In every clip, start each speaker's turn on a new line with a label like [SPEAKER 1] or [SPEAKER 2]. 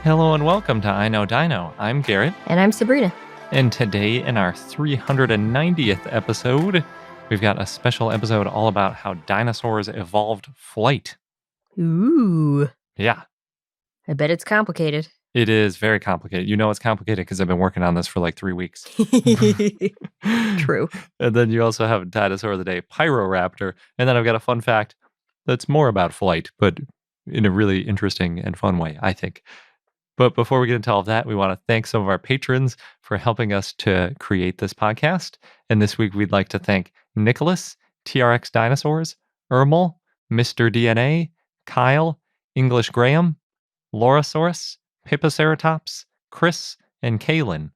[SPEAKER 1] Hello and welcome to I Know Dino. I'm Garrett,
[SPEAKER 2] And I'm Sabrina.
[SPEAKER 1] and today in our 390th episode, we've got a special episode all about how dinosaurs evolved flight.
[SPEAKER 2] Ooh,
[SPEAKER 1] Yeah,
[SPEAKER 2] I bet it's complicated.
[SPEAKER 1] it is very complicated. You know it's complicated because I've been working on this for like 3 weeks.
[SPEAKER 2] True.
[SPEAKER 1] And then you also have Dinosaur of the Day, Pyroraptor, and then I've got a fun fact that's more about flight, but in a really interesting and fun way, I think. But before we get into all of that, we want to thank some of our patrons for helping us to create this podcast. And this week, we'd like to thank Nicholas, TRX Dinosaurs, Ermal, Mr. DNA, Kyle, English Graham, Laurasaurus, Pipiceratops, Chris, and Kaylin.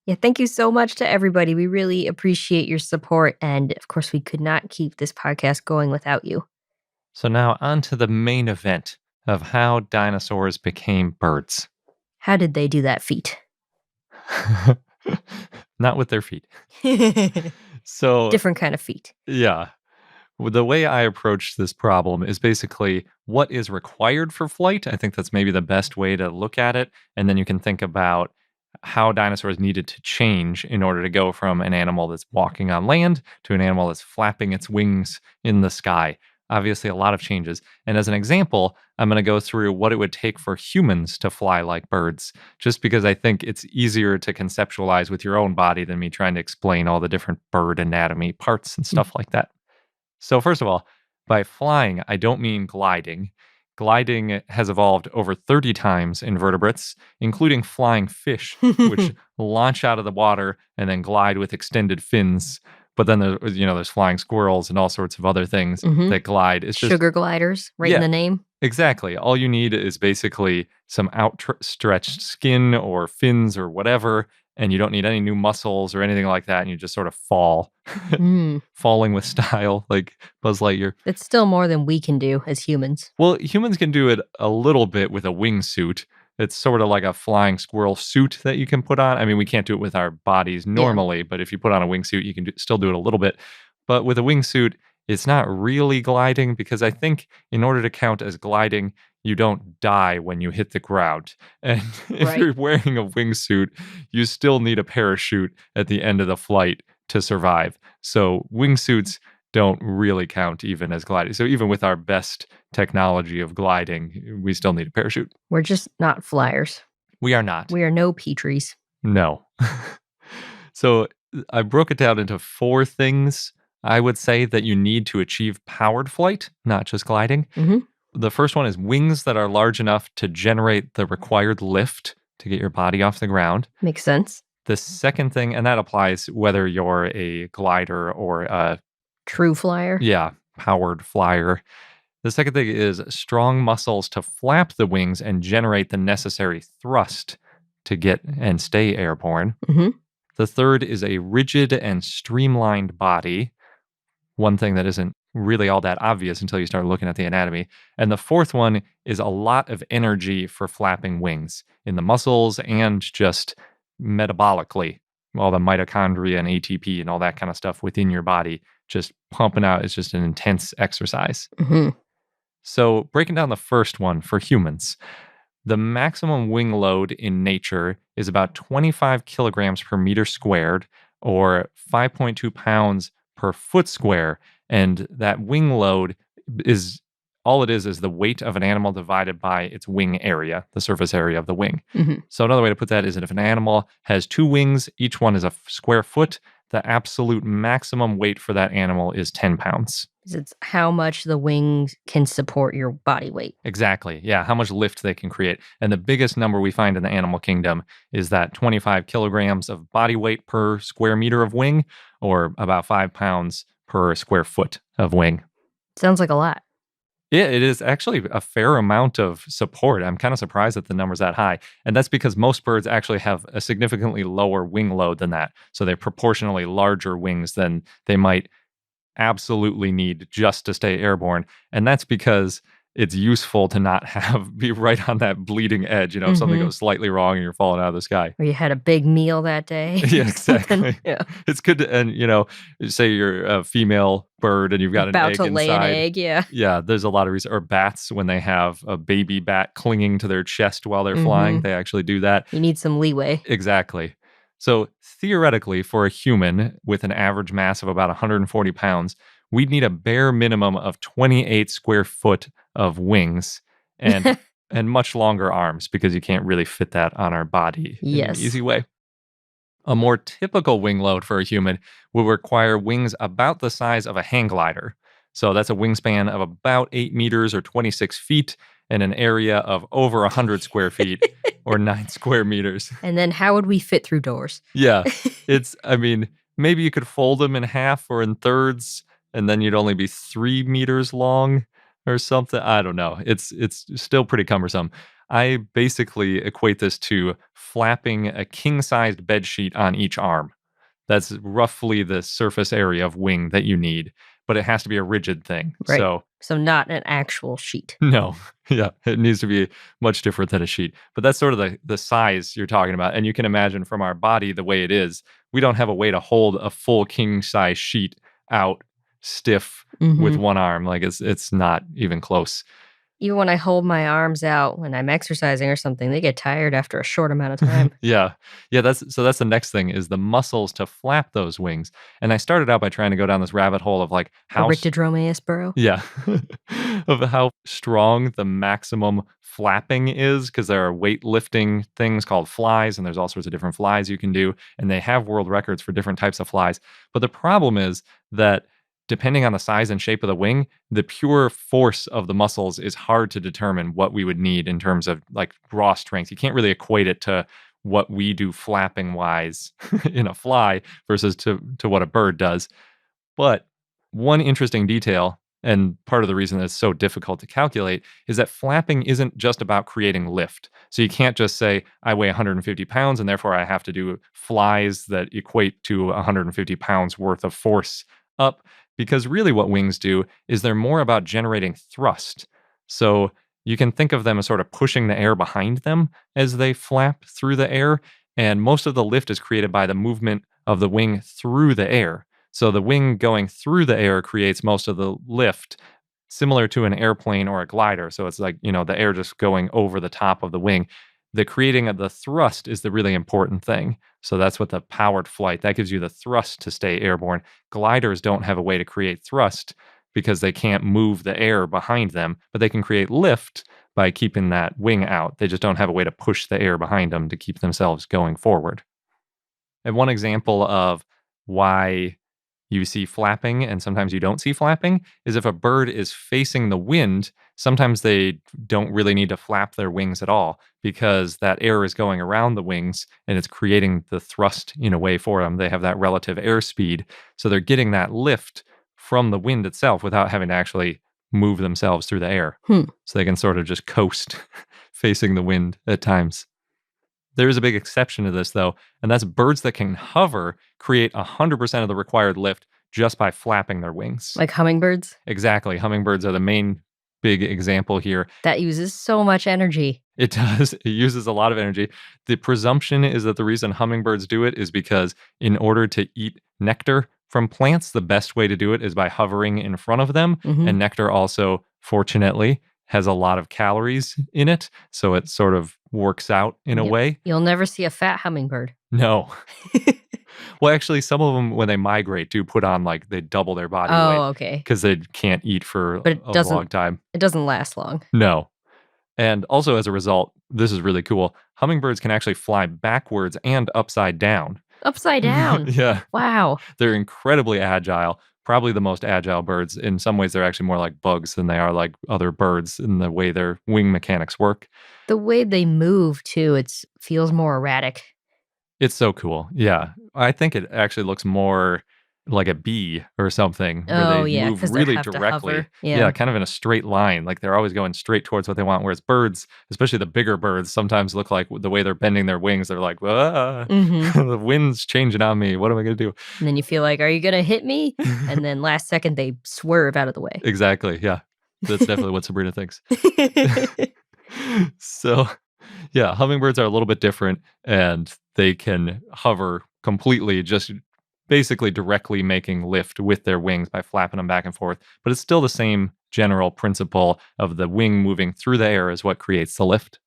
[SPEAKER 2] Yeah, thank you so much to everybody. We really appreciate your support. And of course, we could not keep this podcast going without you.
[SPEAKER 1] So now on to the main event of how dinosaurs became birds.
[SPEAKER 2] How did they do that feat?
[SPEAKER 1] Not with their feet. So
[SPEAKER 2] Different kind of feat.
[SPEAKER 1] yeah. The way I approach this problem is basically what is required for flight. I think that's maybe the best way to look at it. And then you can think about how dinosaurs needed to change in order to go from an animal that's walking on land to an animal that's flapping its wings in the sky. Obviously, a lot of changes. And as an example, I'm going to go through what it would take for humans to fly like birds, just because I think it's easier to conceptualize with your own body than me trying to explain all the different bird anatomy parts and stuff like that. So first of all, by flying, I don't mean gliding. Gliding has evolved over 30 times in vertebrates, including flying fish, which launch out of the water and then glide with extended fins. But then there's flying squirrels and all sorts of other things that glide. It's just
[SPEAKER 2] Sugar gliders, right in the name.
[SPEAKER 1] exactly. All you need is basically some outstretched skin or fins or whatever, and you don't need any new muscles or anything like that, and you just sort of fall, falling with style, like Buzz Lightyear.
[SPEAKER 2] It's still more than we can do as humans.
[SPEAKER 1] Well, humans can do it a little bit with a wingsuit. It's sort of like a flying squirrel suit that you can put on. I mean, we can't do it with our bodies normally, but if you put on a wingsuit, you can still do it a little bit. But with a wingsuit, it's not really gliding because I think in order to count as gliding, you don't die when you hit the ground. And if you're wearing a wingsuit, you still need a parachute at the end of the flight to survive. So wingsuits don't really count even as gliding. So even with our best technology of gliding, we still need a parachute.
[SPEAKER 2] We're just not flyers.
[SPEAKER 1] We are not.
[SPEAKER 2] We are no Petries.
[SPEAKER 1] No. So I broke it down into 4 things I would say that you need to achieve powered flight, not just gliding. The first one is wings that are large enough to generate the required lift to get your body off the ground.
[SPEAKER 2] Makes sense.
[SPEAKER 1] The second thing, and that applies whether you're a glider or a
[SPEAKER 2] true flyer.
[SPEAKER 1] Yeah, powered flyer. The second thing is strong muscles to flap the wings and generate the necessary thrust to get and stay airborne. The third is a rigid and streamlined body. One thing that isn't really all that obvious until you start looking at the anatomy. And the fourth one is a lot of energy for flapping wings in the muscles and just metabolically. All the mitochondria and ATP and all that kind of stuff within your body just pumping out is just an intense exercise. So breaking down the first one for humans, the maximum wing load in nature is about 25 kilograms per meter squared or 5.2 pounds per foot square. And that wing load is all it is the weight of an animal divided by its wing area, the surface area of the wing. So another way to put that is that if an animal has 2 wings, each one is a square foot, the absolute maximum weight for that animal is 10 pounds.
[SPEAKER 2] It's how much the wings can support your body weight.
[SPEAKER 1] Exactly. Yeah, how much lift they can create. And the biggest number we find in the animal kingdom is that 25 kilograms of body weight per square meter of wing, or about 5 pounds per square foot of wing.
[SPEAKER 2] Sounds like a lot.
[SPEAKER 1] Yeah, it is actually a fair amount of support. I'm kind of surprised that the number's that high. And that's because most birds actually have a significantly lower wing load than that. So they're proportionally larger wings than they might absolutely need just to stay airborne. And that's because it's useful to not be right on that bleeding edge. If something goes slightly wrong and you're falling out of the sky.
[SPEAKER 2] Or you had a big meal that day.
[SPEAKER 1] Yeah, exactly.
[SPEAKER 2] Yeah.
[SPEAKER 1] It's good to, and say you're a female bird and you've got
[SPEAKER 2] About
[SPEAKER 1] an egg
[SPEAKER 2] to lay an
[SPEAKER 1] inside.
[SPEAKER 2] egg, yeah.
[SPEAKER 1] Yeah, there's a lot of reason. Or bats, when they have a baby bat clinging to their chest while they're flying, they actually do that.
[SPEAKER 2] You need some leeway.
[SPEAKER 1] Exactly. So theoretically, for a human with an average mass of about 140 pounds, we'd need a bare minimum of 28 square foot of wings and much longer arms, because you can't really fit that on our body in an easy way. A more typical wing load for a human will require wings about the size of a hang glider. So that's a wingspan of about 8 meters or 26 feet and an area of over 100 square feet or 9 square meters.
[SPEAKER 2] And then how would we fit through doors?
[SPEAKER 1] Yeah. Maybe you could fold them in half or in thirds, and then you'd only be 3 meters long or something. I don't know. It's still pretty cumbersome. I basically equate this to flapping a king-sized bed sheet on each arm. That's roughly the surface area of wing that you need, but it has to be a rigid thing.
[SPEAKER 2] Right. So not an actual sheet.
[SPEAKER 1] No. Yeah, it needs to be much different than a sheet. But that's sort of the size you're talking about. And you can imagine from our body the way it is, we don't have a way to hold a full king-size sheet out stiff with one arm. Like it's not even close.
[SPEAKER 2] Even when I hold my arms out when I'm exercising or something, they get tired after a short amount of time.
[SPEAKER 1] Yeah. That's the next thing, is the muscles to flap those wings. And I started out by trying to go down this rabbit hole of like how
[SPEAKER 2] Dromaeosaurid burrow.
[SPEAKER 1] Yeah. Of how strong the maximum flapping is, because there are weightlifting things called flies, and there's all sorts of different flies you can do, and they have world records for different types of flies. But the problem is that depending on the size and shape of the wing, the pure force of the muscles is hard to determine what we would need in terms of like raw strength. You can't really equate it to what we do flapping wise in a fly versus to what a bird does. But one interesting detail, and part of the reason that it's so difficult to calculate, is that flapping isn't just about creating lift. So you can't just say, I weigh 150 pounds and therefore I have to do flies that equate to 150 pounds worth of force up. Because really what wings do is they're more about generating thrust. So you can think of them as sort of pushing the air behind them as they flap through the air. And most of the lift is created by the movement of the wing through the air. So the wing going through the air creates most of the lift, similar to an airplane or a glider. So it's like, the air just going over the top of the wing. The creating of the thrust is the really important thing. So that's what the powered flight, that gives you the thrust to stay airborne. Gliders don't have a way to create thrust because they can't move the air behind them, but they can create lift by keeping that wing out. They just don't have a way to push the air behind them to keep themselves going forward. And one example of why you see flapping and sometimes you don't see flapping is if a bird is facing the wind, sometimes they don't really need to flap their wings at all because that air is going around the wings and it's creating the thrust in a way for them. They have that relative airspeed. So they're getting that lift from the wind itself without having to actually move themselves through the air. So they can sort of just coast facing the wind at times. There is a big exception to this, though, and that's birds that can hover create 100% of the required lift just by flapping their wings.
[SPEAKER 2] Like hummingbirds?
[SPEAKER 1] Exactly. Hummingbirds are the main big example here.
[SPEAKER 2] That uses so much energy.
[SPEAKER 1] It does. It uses a lot of energy. The presumption is that the reason hummingbirds do it is because in order to eat nectar from plants, the best way to do it is by hovering in front of them. And nectar also, fortunately, has a lot of calories in it. So it sort of works out in a way.
[SPEAKER 2] You'll never see a fat hummingbird.
[SPEAKER 1] No. Well, actually, some of them, when they migrate, do put on, like, they double their body weight.
[SPEAKER 2] Oh, okay.
[SPEAKER 1] Because they can't eat for a long time.
[SPEAKER 2] It doesn't last long.
[SPEAKER 1] No. And also, as a result, this is really cool. Hummingbirds can actually fly backwards and upside down.
[SPEAKER 2] Upside down?
[SPEAKER 1] Yeah.
[SPEAKER 2] Wow.
[SPEAKER 1] They're incredibly agile. Probably the most agile birds. In some ways, they're actually more like bugs than they are like other birds in the way their wing mechanics work.
[SPEAKER 2] The way they move, too, it feels more erratic.
[SPEAKER 1] It's so cool. Yeah. I think it actually looks more like a bee or something. Where they move really directly. Yeah, kind of in a straight line. Like they're always going straight towards what they want. Whereas birds, especially the bigger birds, sometimes look like the way they're bending their wings. They're like, the wind's changing on me. What am I going to do?
[SPEAKER 2] And then you feel like, are you going to hit me? And then last second, they swerve out of the way.
[SPEAKER 1] Exactly. Yeah. That's definitely what Sabrina thinks. So, yeah, hummingbirds are a little bit different, and they can hover completely, just basically directly making lift with their wings by flapping them back and forth. But it's still the same general principle of the wing moving through the air is what creates the lift.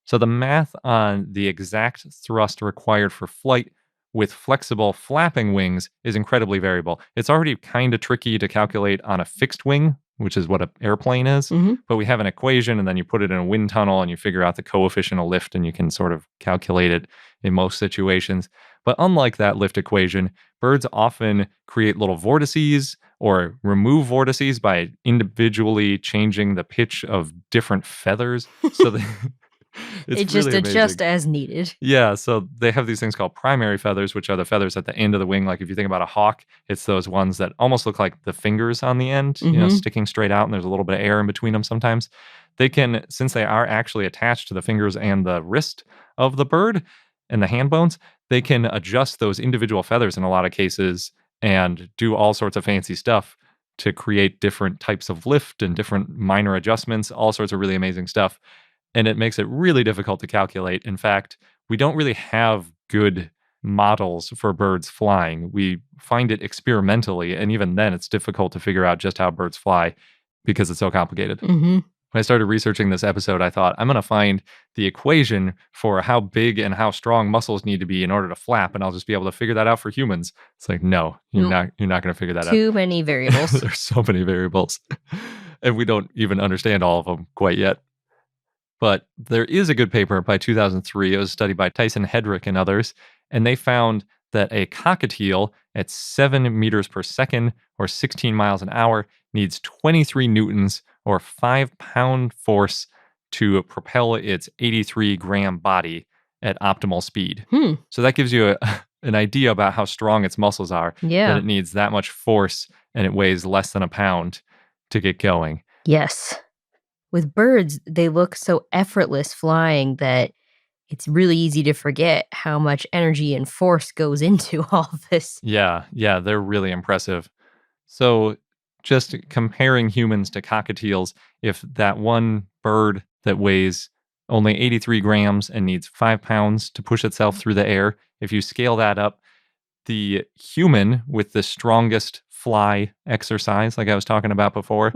[SPEAKER 1] So the math on the exact thrust required for flight with flexible flapping wings is incredibly variable. It's already kind of tricky to calculate on a fixed wing, which is what an airplane is, but we have an equation and then you put it in a wind tunnel and you figure out the coefficient of lift and you can sort of calculate it in most situations. But unlike that lift equation, birds often create little vortices or remove vortices by individually changing the pitch of different feathers. So they
[SPEAKER 2] They just
[SPEAKER 1] really
[SPEAKER 2] adjust
[SPEAKER 1] amazing.
[SPEAKER 2] as needed.
[SPEAKER 1] Yeah, so they have these things called primary feathers, which are the feathers at the end of the wing. Like if you think about a hawk, it's those ones that almost look like the fingers on the end, sticking straight out, and there's a little bit of air in between them sometimes. They can, since they are actually attached to the fingers and the wrist of the bird and the hand bones, they can adjust those individual feathers in a lot of cases and do all sorts of fancy stuff to create different types of lift and different minor adjustments, all sorts of really amazing stuff. And it makes it really difficult to calculate. In fact, we don't really have good models for birds flying. We find it experimentally, and even then, it's difficult to figure out just how birds fly because it's so complicated. When I started researching this episode, I thought, I'm going to find the equation for how big and how strong muscles need to be in order to flap, and I'll just be able to figure that out for humans. It's like, no, you're not going to figure that out.
[SPEAKER 2] Too many variables.
[SPEAKER 1] There's so many variables, and we don't even understand all of them quite yet. But there is a good paper by 2003. It was a study by Tyson Hedrick and others, and they found that a cockatiel at 7 meters per second or 16 miles an hour needs 23 newtons or 5-pound force to propel its 83-gram body at optimal speed. So that gives you an idea about how strong its muscles are, that it needs that much force and it weighs less than a pound to get going.
[SPEAKER 2] Yes. With birds, they look so effortless flying that it's really easy to forget how much energy and force goes into all of this.
[SPEAKER 1] Yeah, they're really impressive. So just comparing humans to cockatiels, if that one bird that weighs only 83 grams and needs 5 pounds to push itself through the air, if you scale that up, the human with the strongest fly exercise, like I was talking about before,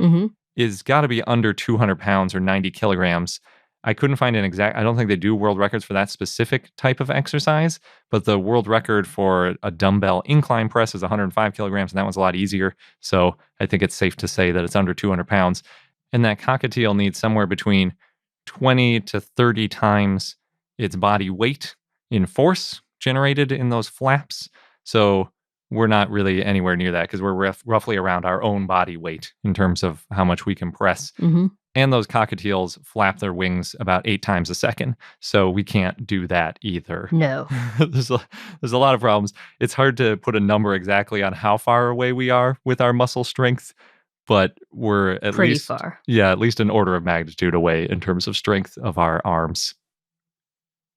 [SPEAKER 1] is got to be under 200 pounds or 90 kilograms. I couldn't find an exact, I don't think they do world records for that specific type of exercise, but the world record for a dumbbell incline press is 105 kilograms, and that one's a lot easier. So I think it's safe to say that it's under 200 pounds. And that cockatiel needs somewhere between 20 to 30 times its body weight in force generated in those flaps. So we're not really anywhere near that because we're roughly around our own body weight in terms of how much we can press. And those cockatiels flap their wings about 8 times a second. So we can't do that either.
[SPEAKER 2] No.
[SPEAKER 1] There's a lot of problems. It's hard to put a number exactly on how far away we are with our muscle strength, but we're at
[SPEAKER 2] Pretty
[SPEAKER 1] least
[SPEAKER 2] far.
[SPEAKER 1] Yeah, at least an order of magnitude away in terms of strength of our arms.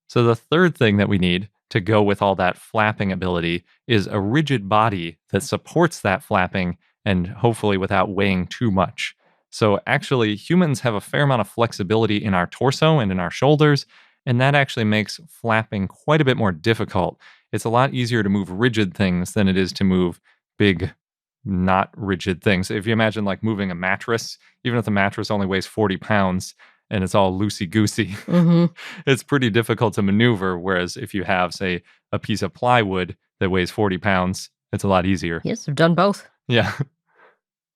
[SPEAKER 1] So the third thing that we need to go with all that flapping ability is a rigid body that supports that flapping and hopefully without weighing too much. So actually, humans have a fair amount of flexibility in our torso and in our shoulders, and that actually makes flapping quite a bit more difficult. It's a lot easier to move rigid things than it is to move big, not rigid things. If you imagine like moving a mattress, even if the mattress only weighs 40 pounds, and it's all loosey-goosey, it's pretty difficult to maneuver. Whereas if you have, say, a piece of plywood that weighs 40 pounds, it's a lot easier.
[SPEAKER 2] Yes, I've done both.
[SPEAKER 1] Yeah.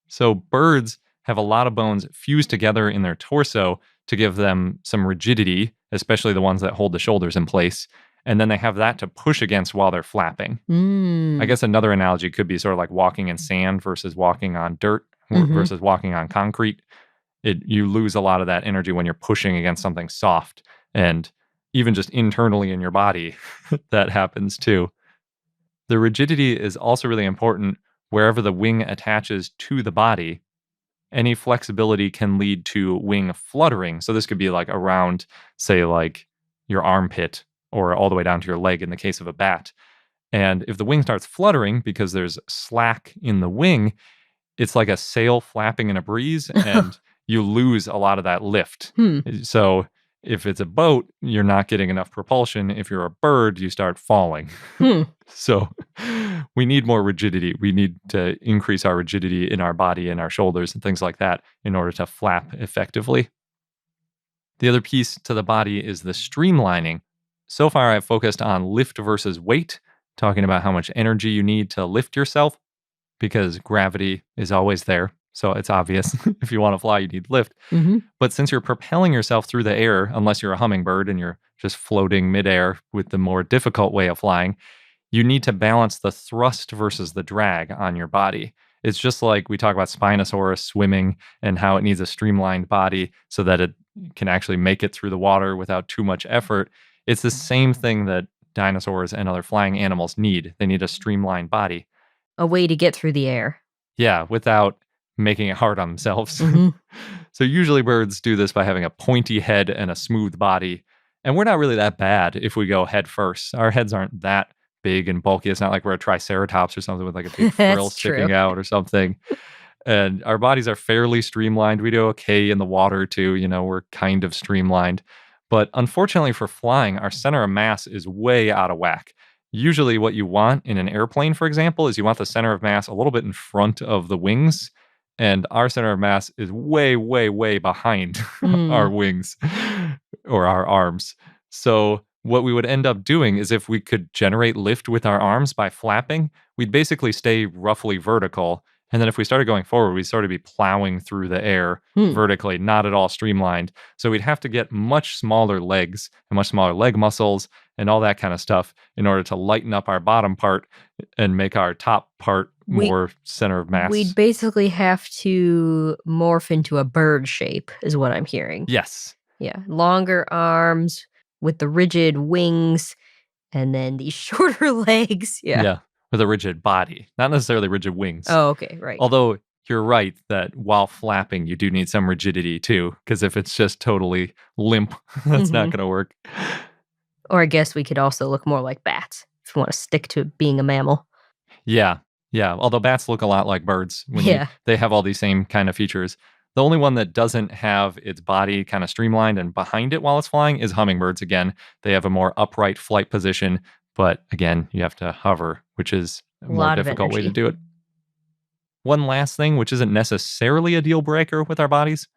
[SPEAKER 1] So birds have a lot of bones fused together in their torso to give them some rigidity, especially the ones that hold the shoulders in place. And then they have that to push against while they're flapping. I guess another analogy could be sort of like walking in sand versus walking on dirt versus walking on concrete. You lose a lot of that energy when you're pushing against something soft, and even just internally in your body, that happens too. The rigidity is also really important wherever the wing attaches to the body. Any flexibility can lead to wing fluttering. So this could be like around, say, like your armpit or all the way down to your leg in the case of a bat. And if the wing starts fluttering because there's slack in the wing, It's like a sail flapping in a breeze, and you lose a lot of that lift. So if it's a boat, you're not getting enough propulsion. If you're a bird, you start falling. So we need more rigidity. We need to increase our rigidity in our body and our shoulders and things like that in order to flap effectively. The other piece to the body is the streamlining. So far, I've focused on lift versus weight, talking about how much energy you need to lift yourself, because gravity is always there. So it's obvious if you want to fly, you need lift. But since you're propelling yourself through the air, unless you're a hummingbird and you're just floating midair with the more difficult way of flying, you need to balance the thrust versus the drag on your body. It's just like we talk about Spinosaurus swimming and how it needs a streamlined body so that it can actually make it through the water without too much effort. It's the same thing that dinosaurs and other flying animals need. They need a streamlined body.
[SPEAKER 2] A way to get through the air.
[SPEAKER 1] Yeah, without making it hard on themselves. So usually birds do this by having a pointy head and a smooth body. And we're not really that bad if we go head first. Our heads aren't that big and bulky. It's not like we're a triceratops or something with like a big frill sticking out or something. And our bodies are fairly streamlined. We do okay in the water too. You know, we're kind of streamlined. But unfortunately for flying, our center of mass is way out of whack. Usually what you want in an airplane, for example, is you want the center of mass a little bit in front of the wings. And our center of mass is way, way, way behind our wings or our arms. So what we would end up doing is if we could generate lift with our arms by flapping, we'd basically stay roughly vertical. And then if we started going forward, we'd sort of be plowing through the air vertically, not at all streamlined. So we'd have to get much smaller legs and much smaller leg muscles and all that kind of stuff in order to lighten up our bottom part and make our top part more center of mass.
[SPEAKER 2] We'd basically have to morph into a bird shape, is what I'm hearing.
[SPEAKER 1] Yes.
[SPEAKER 2] Yeah. Longer arms with the rigid wings and then these shorter legs.
[SPEAKER 1] Yeah. With a rigid body, not necessarily rigid wings.
[SPEAKER 2] Oh, okay. Right.
[SPEAKER 1] Although you're right that while flapping, you do need some rigidity too, because if it's just totally limp, that's not going to work.
[SPEAKER 2] Or I guess we could also look more like bats if you want to stick to being a mammal.
[SPEAKER 1] Yeah. Although bats look a lot like birds. They have all these same kind of features. The only one that doesn't have its body kind of streamlined and behind it while it's flying is hummingbirds. Again, they have a more upright flight position, but again, you have to hover, which is a more difficult way to do it. One last thing, which isn't necessarily a deal breaker with our bodies,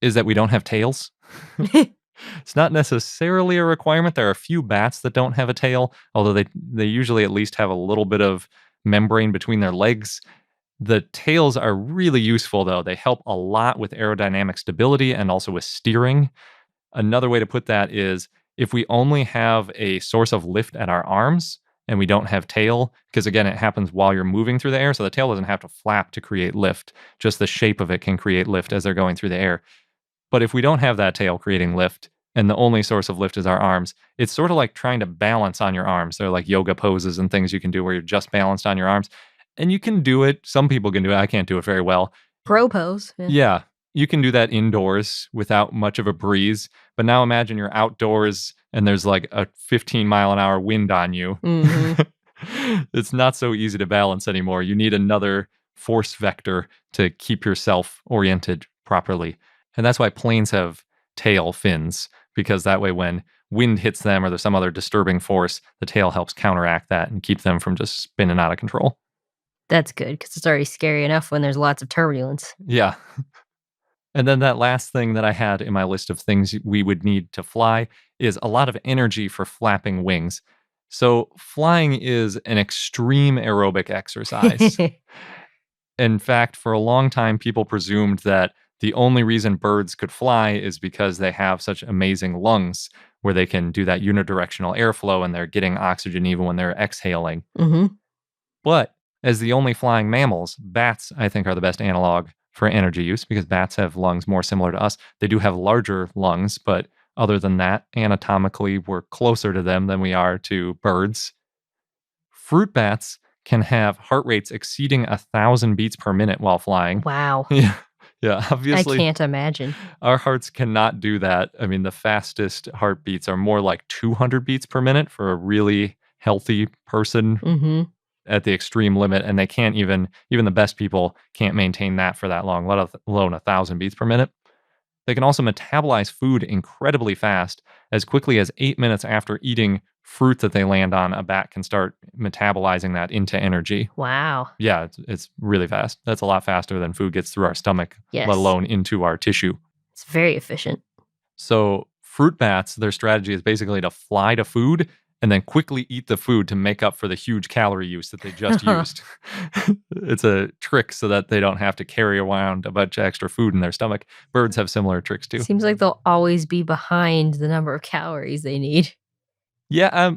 [SPEAKER 1] is that we don't have tails. It's not necessarily a requirement. There are a few bats that don't have a tail, although they usually at least have a little bit of membrane between their legs. The tails are really useful, though. They help a lot with aerodynamic stability and also with steering. Another way to put that is if we only have a source of lift at our arms and we don't have tail, because again, it happens while you're moving through the air, so the tail doesn't have to flap to create lift. Just the shape of it can create lift as they're going through the air. But if we don't have that tail creating lift, and the only source of lift is our arms, it's sort of like trying to balance on your arms. There are like yoga poses and things you can do where you're just balanced on your arms. And you can do it. Some people can do it. I can't do it very well.
[SPEAKER 2] Pro pose.
[SPEAKER 1] Yeah. You can do that indoors without much of a breeze. But now imagine you're outdoors and there's like a 15-mile-an-hour wind on you. It's not so easy to balance anymore. You need another force vector to keep yourself oriented properly. And that's why planes have tail fins, because that way when wind hits them or there's some other disturbing force, the tail helps counteract that and keep them from just spinning out of control.
[SPEAKER 2] That's good, because it's already scary enough when there's lots of turbulence.
[SPEAKER 1] Yeah. And then that last thing that I had in my list of things we would need to fly is a lot of energy for flapping wings. So flying is an extreme aerobic exercise. In fact, for a long time, people presumed that the only reason birds could fly is because they have such amazing lungs where they can do that unidirectional airflow and they're getting oxygen even when they're exhaling. But as the only flying mammals, bats, I think, are the best analog for energy use because bats have lungs more similar to us. They do have larger lungs, but other than that, anatomically, we're closer to them than we are to birds. Fruit bats can have heart rates exceeding 1,000 beats per minute while flying.
[SPEAKER 2] Wow.
[SPEAKER 1] Yeah, obviously.
[SPEAKER 2] I can't imagine.
[SPEAKER 1] Our hearts cannot do that. I mean, the fastest heartbeats are more like 200 beats per minute for a really healthy person. at the extreme limit, and they can't even the best people can't maintain that for that long, let alone 1,000 beats per minute. They can also metabolize food incredibly fast. As quickly as 8 minutes after eating fruit that they land on, a bat can start metabolizing that into energy.
[SPEAKER 2] Wow.
[SPEAKER 1] Yeah, it's really fast. That's a lot faster than food gets through our stomach,
[SPEAKER 2] Yes.
[SPEAKER 1] let alone into our tissue.
[SPEAKER 2] It's very efficient.
[SPEAKER 1] So fruit bats, their strategy is basically to fly to food and then quickly eat the food to make up for the huge calorie use that they just used. It's a trick so that they don't have to carry around a bunch of extra food in their stomach. Birds have similar tricks too.
[SPEAKER 2] Seems like they'll always be behind the number of calories they need.
[SPEAKER 1] Yeah,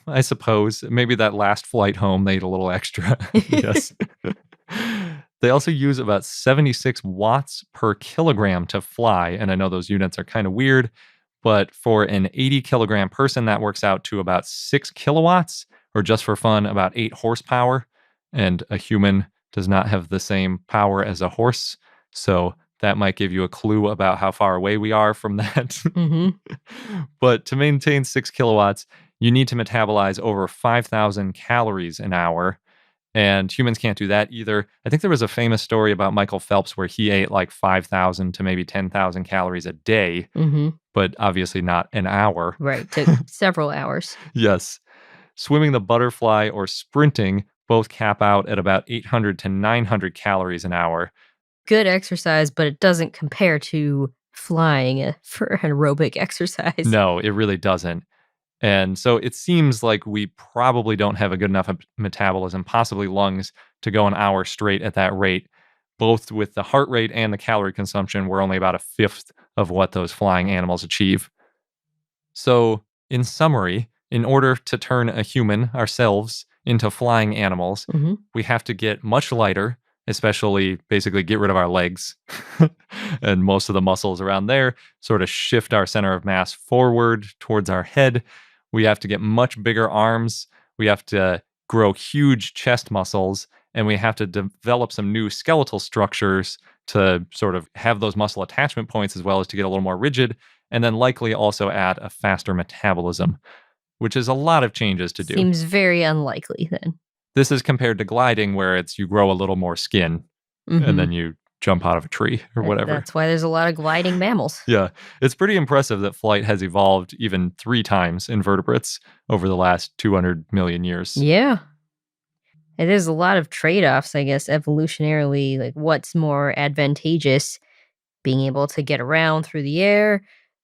[SPEAKER 1] I suppose. Maybe that last flight home they ate a little extra. Yes. They also use about 76 watts per kilogram to fly. And I know those units are kind of weird, but for an 80 kilogram person, that works out to about 6 kilowatts, or just for fun, about 8 horsepower. And a human does not have the same power as a horse. So that might give you a clue about how far away we are from that.
[SPEAKER 2] Mm-hmm.
[SPEAKER 1] But to maintain 6 kilowatts, you need to metabolize over 5,000 calories an hour. And humans can't do that either. I think there was a famous story about Michael Phelps where he ate like 5,000 to maybe 10,000 calories a day, but obviously not an hour.
[SPEAKER 2] Right, took several hours.
[SPEAKER 1] Yes. Swimming the butterfly or sprinting both cap out at about 800 to 900 calories an hour.
[SPEAKER 2] Good exercise, but it doesn't compare to flying for an aerobic exercise.
[SPEAKER 1] No, it really doesn't. And so it seems like we probably don't have a good enough metabolism, possibly lungs, to go an hour straight at that rate. Both with the heart rate and the calorie consumption, we're only about a fifth of what those flying animals achieve. So, in summary, in order to turn a human, ourselves, into flying animals, we have to get much lighter, especially basically get rid of our legs and most of the muscles around there, sort of shift our center of mass forward towards our head. We have to get much bigger arms. We have to grow huge chest muscles, and we have to develop some new skeletal structures to sort of have those muscle attachment points, as well as to get a little more rigid, and then likely also add a faster metabolism, which is a lot of changes to do.
[SPEAKER 2] Seems very unlikely then.
[SPEAKER 1] This is compared to gliding, where it's you grow a little more skin and then you jump out of a tree or whatever.
[SPEAKER 2] That's why there's a lot of gliding mammals.
[SPEAKER 1] Yeah. It's pretty impressive that flight has evolved even 3 times in vertebrates over the last 200 million years.
[SPEAKER 2] Yeah. And there's a lot of trade-offs, I guess, evolutionarily, like what's more advantageous, being able to get around through the air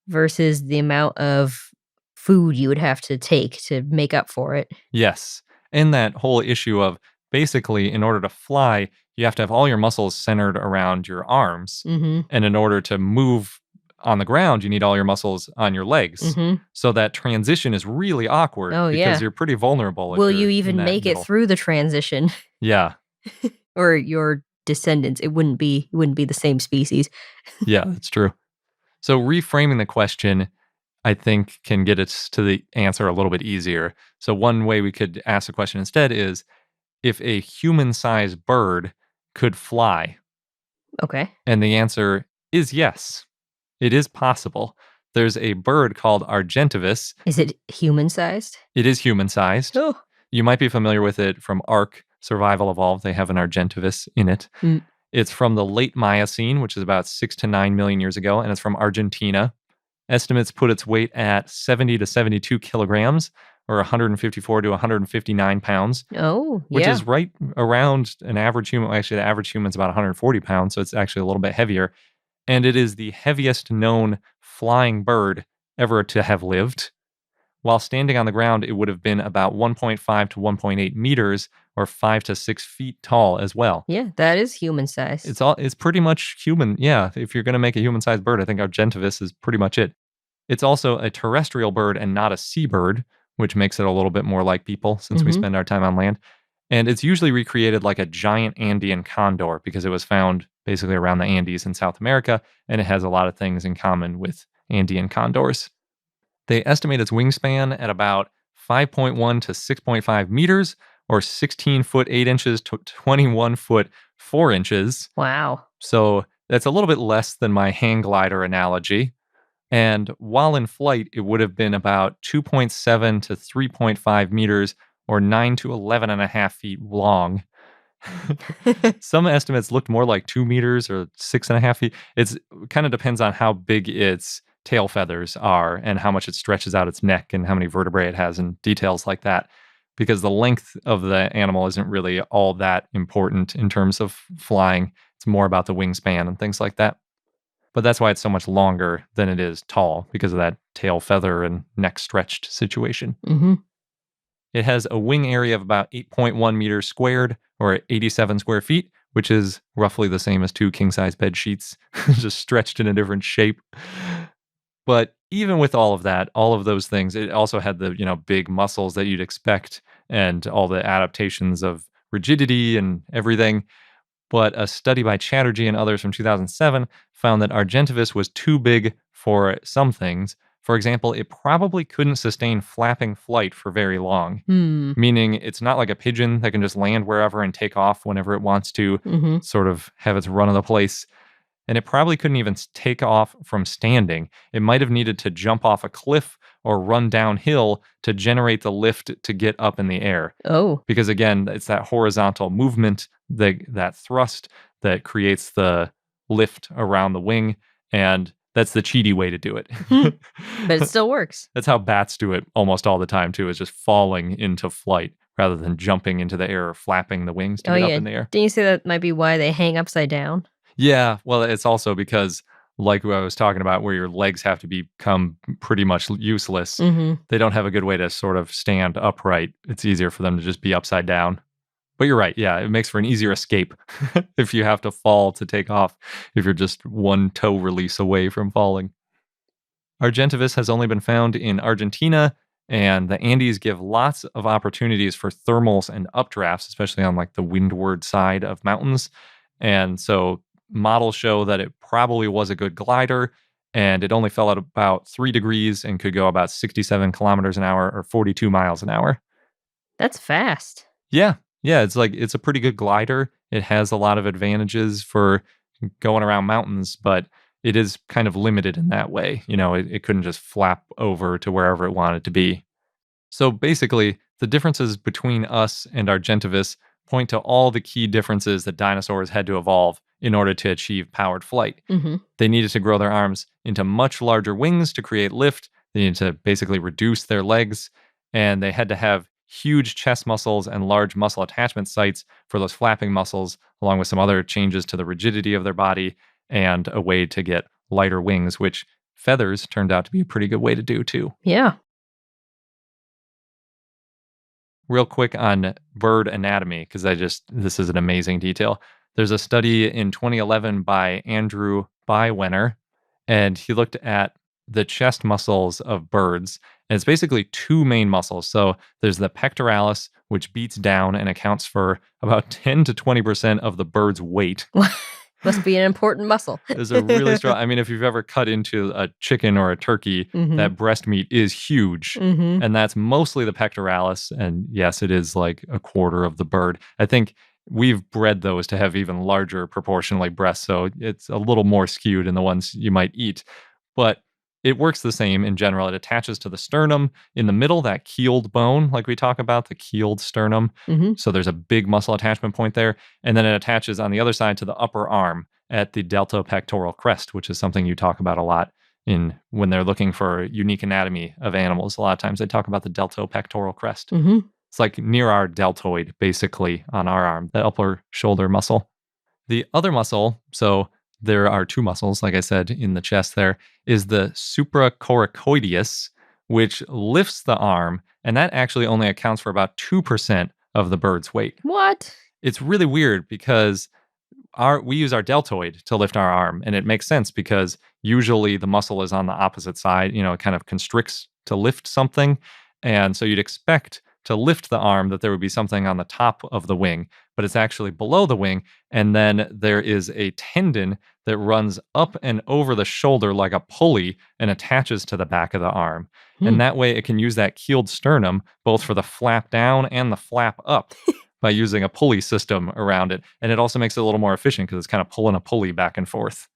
[SPEAKER 2] versus the amount of food you would have to take to make up for it.
[SPEAKER 1] Yes. And that whole issue of basically, in order to fly, you have to have all your muscles centered around your arms. And in order to move on the ground, you need all your muscles on your legs. So that transition is really awkward because you're pretty vulnerable.
[SPEAKER 2] Will you even make it through the transition?
[SPEAKER 1] Yeah.
[SPEAKER 2] Or your descendants, it wouldn't be the same species.
[SPEAKER 1] Yeah, that's true. So reframing the question, I think, can get us to the answer a little bit easier. So one way we could ask the question instead is, if a human-sized bird could fly?
[SPEAKER 2] Okay.
[SPEAKER 1] And the answer is yes. It is possible. There's a bird called Argentivis.
[SPEAKER 2] Is it human-sized?
[SPEAKER 1] It is human-sized.
[SPEAKER 2] Oh.
[SPEAKER 1] You might be familiar with it from Ark, Survival Evolved. They have an Argentivis in it. It's from the late Miocene, which is about 6 to 9 million years ago, and it's from Argentina. Estimates put its weight at 70 to 72 kilograms, or 154 to 159 pounds.
[SPEAKER 2] Oh,
[SPEAKER 1] which is right around an average human. Actually, the average human's about 140 pounds, so it's actually a little bit heavier. And it is the heaviest known flying bird ever to have lived. While standing on the ground, it would have been about 1.5 to 1.8 meters, or 5 to 6 feet tall as well.
[SPEAKER 2] Yeah, that is human-sized.
[SPEAKER 1] It's pretty much human. Yeah, if you're going to make a human-sized bird, I think Argentivis is pretty much it. It's also a terrestrial bird and not a seabird, which makes it a little bit more like people since we spend our time on land. And it's usually recreated like a giant Andean condor because it was found basically around the Andes in South America, and it has a lot of things in common with Andean condors. They estimate its wingspan at about 5.1 to 6.5 meters, or 16 foot 8 inches to 21 foot 4 inches.
[SPEAKER 2] Wow.
[SPEAKER 1] So that's a little bit less than my hang glider analogy. And while in flight, it would have been about 2.7 to 3.5 meters, or 9 to 11.5 feet long. Some estimates looked more like 2 meters or 6.5 feet. It kind of depends on how big its tail feathers are and how much it stretches out its neck and how many vertebrae it has and details like that. Because the length of the animal isn't really all that important in terms of flying. It's more about the wingspan and things like that. But that's why it's so much longer than it is tall, because of that tail feather and neck stretched situation.
[SPEAKER 2] Mm-hmm.
[SPEAKER 1] It has a wing area of about 8.1 meters squared, or 87 square feet, which is roughly the same as 2 king-size bed sheets, just stretched in a different shape. But even with all of that, all of those things, it also had the, big muscles that you'd expect and all the adaptations of rigidity and everything. But a study by Chatterjee and others from 2007 found that Argentivis was too big for some things. For example, it probably couldn't sustain flapping flight for very long, meaning it's not like a pigeon that can just land wherever and take off whenever it wants to, sort of have its run of the place. And it probably couldn't even take off from standing. It might have needed to jump off a cliff or run downhill to generate the lift to get up in the air.
[SPEAKER 2] Oh.
[SPEAKER 1] Because again, it's that horizontal movement, that thrust that creates the lift around the wing. And that's the cheaty way to do it.
[SPEAKER 2] But it still works.
[SPEAKER 1] That's how bats do it almost all the time, too, is just falling into flight rather than jumping into the air or flapping the wings to get up in the air.
[SPEAKER 2] Didn't you say that might be why they hang upside down?
[SPEAKER 1] Yeah, well, it's also because, like what I was talking about, where your legs have to become pretty much useless, they don't have a good way to sort of stand upright. It's easier for them to just be upside down. But you're right, yeah, it makes for an easier escape if you have to fall to take off, if you're just one toe release away from falling. Argentivis has only been found in Argentina, and the Andes give lots of opportunities for thermals and updrafts, especially on like the windward side of mountains. And so models show that it probably was a good glider, and it only fell at about 3 degrees and could go about 67 kilometers an hour or 42 miles an hour.
[SPEAKER 2] That's fast.
[SPEAKER 1] Yeah, it's a pretty good glider. It has a lot of advantages for going around mountains, but it is kind of limited in that way. It couldn't just flap over to wherever it wanted to be. So basically, the differences between us and Argentivis point to all the key differences that dinosaurs had to evolve in order to achieve powered flight. They needed to grow their arms into much larger wings to create lift. They needed to basically reduce their legs, and they had to have huge chest muscles and large muscle attachment sites for those flapping muscles, along with some other changes to the rigidity of their body and a way to get lighter wings, which feathers turned out to be a pretty good way to do too.
[SPEAKER 2] Yeah.
[SPEAKER 1] Real quick on bird anatomy, because this is an amazing detail. There's a study in 2011 by Andrew Bywener, and he looked at the chest muscles of birds. And it's basically 2 main muscles. So there's the pectoralis, which beats down and accounts for about 10 to 20% of the bird's weight.
[SPEAKER 2] Must be an important muscle.
[SPEAKER 1] There's a really strong, if you've ever cut into a chicken or a turkey, that breast meat is huge. And that's mostly the pectoralis. And yes, it is like a quarter of the bird. I think we've bred those to have even larger proportionally breasts. So it's a little more skewed in the ones you might eat. But it works the same in general. It attaches to the sternum in the middle, that keeled bone, like we talk about, the keeled sternum. So there's a big muscle attachment point there. And then it attaches on the other side to the upper arm at the deltopectoral crest, which is something you talk about a lot when they're looking for unique anatomy of animals. A lot of times they talk about the deltopectoral crest. It's like near our deltoid, basically, on our arm, the upper shoulder muscle. The other muscle, so there are 2 muscles, like I said, in the chest there, is the supracoracoideus, which lifts the arm, and that actually only accounts for about 2% of the bird's weight.
[SPEAKER 2] What?
[SPEAKER 1] It's really weird because we use our deltoid to lift our arm, and it makes sense because usually the muscle is on the opposite side, it kind of constricts to lift something, and so you'd expect to lift the arm that there would be something on the top of the wing, but it's actually below the wing, and then there is a tendon that runs up and over the shoulder like a pulley and attaches to the back of the arm. And that way it can use that keeled sternum both for the flap down and the flap up by using a pulley system around it. And it also makes it a little more efficient because it's kind of pulling a pulley back and forth.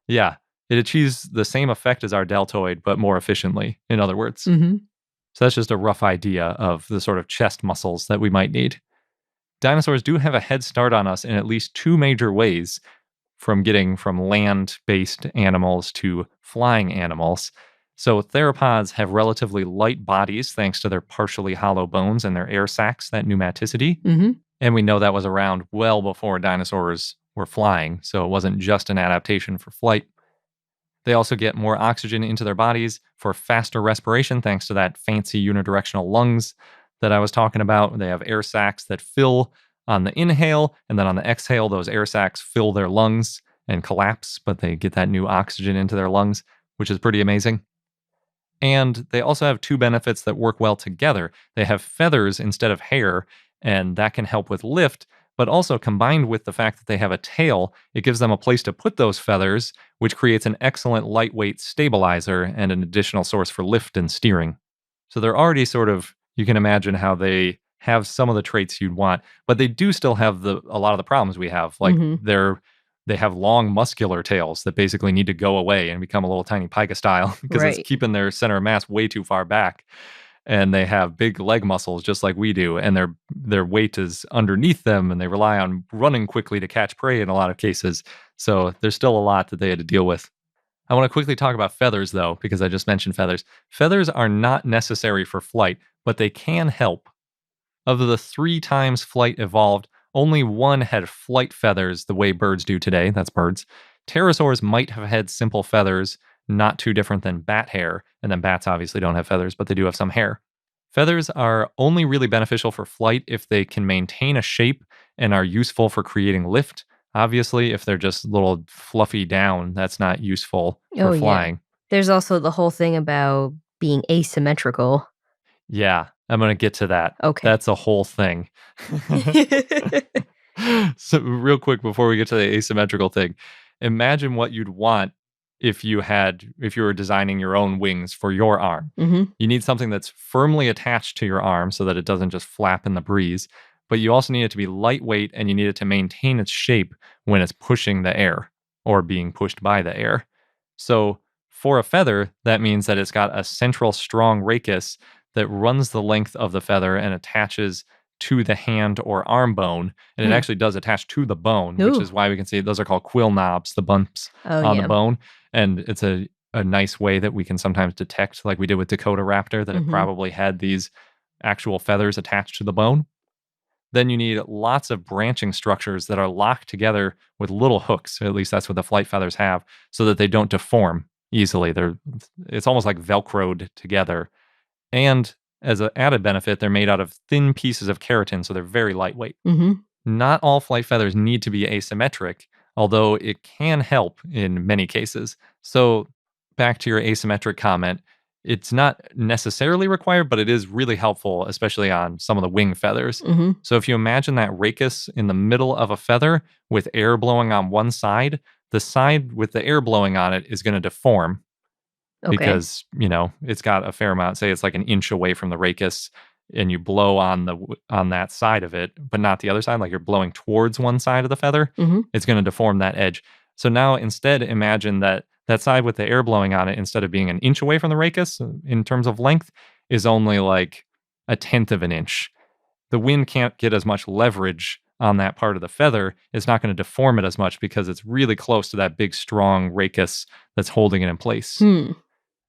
[SPEAKER 1] Yeah, it achieves the same effect as our deltoid, but more efficiently, in other words. So that's just a rough idea of the sort of chest muscles that we might need. Dinosaurs do have a head start on us in at least two major ways, from getting from land-based animals to flying animals. So theropods have relatively light bodies thanks to their partially hollow bones and their air sacs, that pneumaticity.
[SPEAKER 2] Mm-hmm.
[SPEAKER 1] And we know that was around well before dinosaurs were flying, so it wasn't just an adaptation for flight. They also get more oxygen into their bodies for faster respiration thanks to that fancy unidirectional lungs that I was talking about. They have air sacs that fill on the inhale, and then on the exhale, those air sacs fill their lungs and collapse, but they get that new oxygen into their lungs, which is pretty amazing. And they also have two benefits that work well together. They have feathers instead of hair, and that can help with lift, but also combined with the fact that they have a tail, it gives them a place to put those feathers, which creates an excellent lightweight stabilizer and an additional source for lift and steering. So they're already sort of, you can imagine how they have some of the traits you'd want, but they do still have a lot of the problems we have. Like they have long muscular tails that basically need to go away and become a little tiny pica style because it's keeping their center of mass way too far back. And they have big leg muscles just like we do, and their weight is underneath them, and they rely on running quickly to catch prey in a lot of cases. So there's still a lot that they had to deal with. I want to quickly talk about feathers, though, because I just mentioned feathers. Feathers are not necessary for flight, but they can help. Of the 3 times flight evolved, only one had flight feathers the way birds do today. That's birds. Pterosaurs might have had simple feathers, not too different than bat hair. And then bats obviously don't have feathers, but they do have some hair. Feathers are only really beneficial for flight if they can maintain a shape and are useful for creating lift. Obviously, if they're just little fluffy down, that's not useful for flying.
[SPEAKER 2] Yeah. There's also the whole thing about being asymmetrical.
[SPEAKER 1] Yeah, I'm going to get to that.
[SPEAKER 2] Okay.
[SPEAKER 1] That's a whole thing. So real quick before we get to the asymmetrical thing, imagine what you'd want if you were designing your own wings for your arm.
[SPEAKER 2] Mm-hmm.
[SPEAKER 1] You need something that's firmly attached to your arm so that it doesn't just flap in the breeze, but you also need it to be lightweight and you need it to maintain its shape when it's pushing the air or being pushed by the air. So for a feather, that means that it's got a central strong rachis that runs the length of the feather and attaches to the hand or arm bone. And it actually does attach to the bone, which is why we can see those are called quill knobs, the bumps on the bone. And it's a nice way that we can sometimes detect, like we did with Dakota Raptor, that it probably had these actual feathers attached to the bone. Then you need lots of branching structures that are locked together with little hooks. At least that's what the flight feathers have, so that they don't deform easily. It's almost like Velcroed together. And as an added benefit, they're made out of thin pieces of keratin, so they're very lightweight.
[SPEAKER 2] Mm-hmm.
[SPEAKER 1] Not all flight feathers need to be asymmetric, although it can help in many cases. So back to your asymmetric comment, it's not necessarily required, but it is really helpful, especially on some of the wing feathers.
[SPEAKER 2] Mm-hmm.
[SPEAKER 1] So if you imagine that rachis in the middle of a feather with air blowing on one side, the side with the air blowing on it is going to deform.
[SPEAKER 2] Okay.
[SPEAKER 1] Because, it's got a fair amount. Say it's like an inch away from the rachis and you blow on that side of it, but not the other side, like you're blowing towards one side of the feather, it's going to deform that edge. So now instead imagine that side with the air blowing on it, instead of being an inch away from the rachis in terms of length, is only like 1/10 of an inch. The wind can't get as much leverage on that part of the feather. It's not going to deform it as much because it's really close to that big, strong rachis that's holding it in place.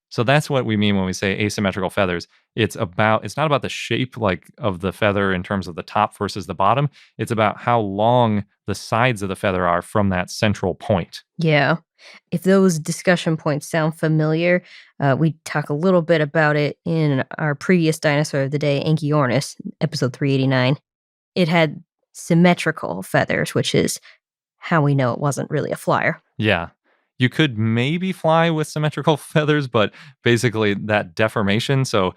[SPEAKER 1] So that's what we mean when we say asymmetrical feathers. It's not about the shape of the feather in terms of the top versus the bottom. It's about how long the sides of the feather are from that central point.
[SPEAKER 2] Yeah. If those discussion points sound familiar, we talk a little bit about it in our previous dinosaur of the day, Anchiornis, episode 389. It had symmetrical feathers, which is how we know it wasn't really a flyer.
[SPEAKER 1] Yeah. You could maybe fly with symmetrical feathers, but basically that deformation. So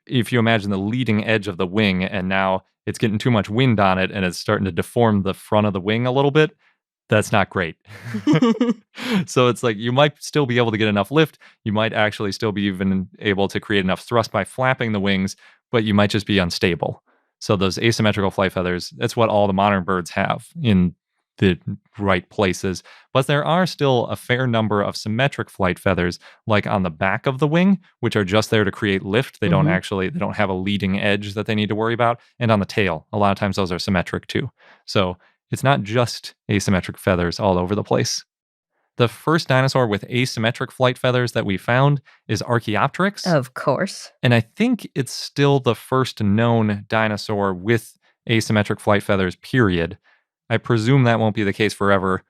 [SPEAKER 1] if you imagine the leading edge of the wing and now it's getting too much wind on it and it's starting to deform the front of the wing a little bit, that's not great. So it's like you might still be able to get enough lift. You might actually still be even able to create enough thrust by flapping the wings, but you might just be unstable. So those asymmetrical flight feathers, that's what all the modern birds have in the right places. But there are still a fair number of symmetric flight feathers, like on the back of the wing, which are just there to create lift. They don't have a leading edge that they need to worry about. And on the tail, a lot of times those are symmetric too. So it's not just asymmetric feathers all over the place. The first dinosaur with asymmetric flight feathers that we found is Archaeopteryx.
[SPEAKER 2] Of course.
[SPEAKER 1] And I think it's still the first known dinosaur with asymmetric flight feathers, period. I presume that won't be the case forever.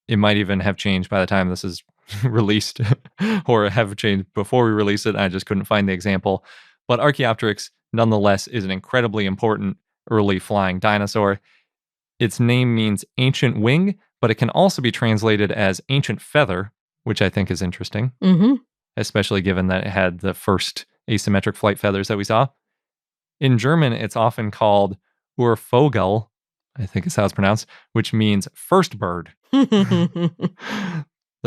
[SPEAKER 1] It might even have changed by the time this is released or have changed before we release it. I just couldn't find the example. But Archaeopteryx, nonetheless, is an incredibly important early flying dinosaur. Its name means ancient wing, but it can also be translated as ancient feather, which I think is interesting, especially given that it had the first asymmetric flight feathers that we saw. In German, it's often called Urvogel, I think is how it's pronounced, which means first bird. The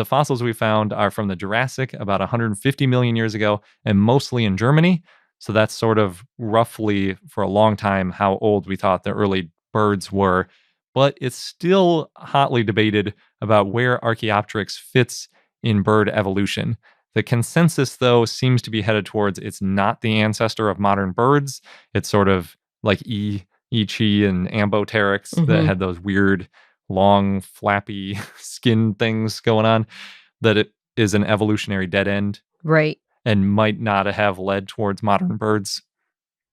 [SPEAKER 1] fossils we found are from the Jurassic, about 150 million years ago, and mostly in Germany. So that's sort of roughly, for a long time, how old we thought the early birds were. But it's still hotly debated about where Archaeopteryx fits in bird evolution. The consensus, though, seems to be headed towards it's not the ancestor of modern birds. It's sort of like Ichi and Ambopteryx that had those weird, long, flappy skin things going on, that it is an evolutionary dead end.
[SPEAKER 2] Right.
[SPEAKER 1] And might not have led towards modern birds.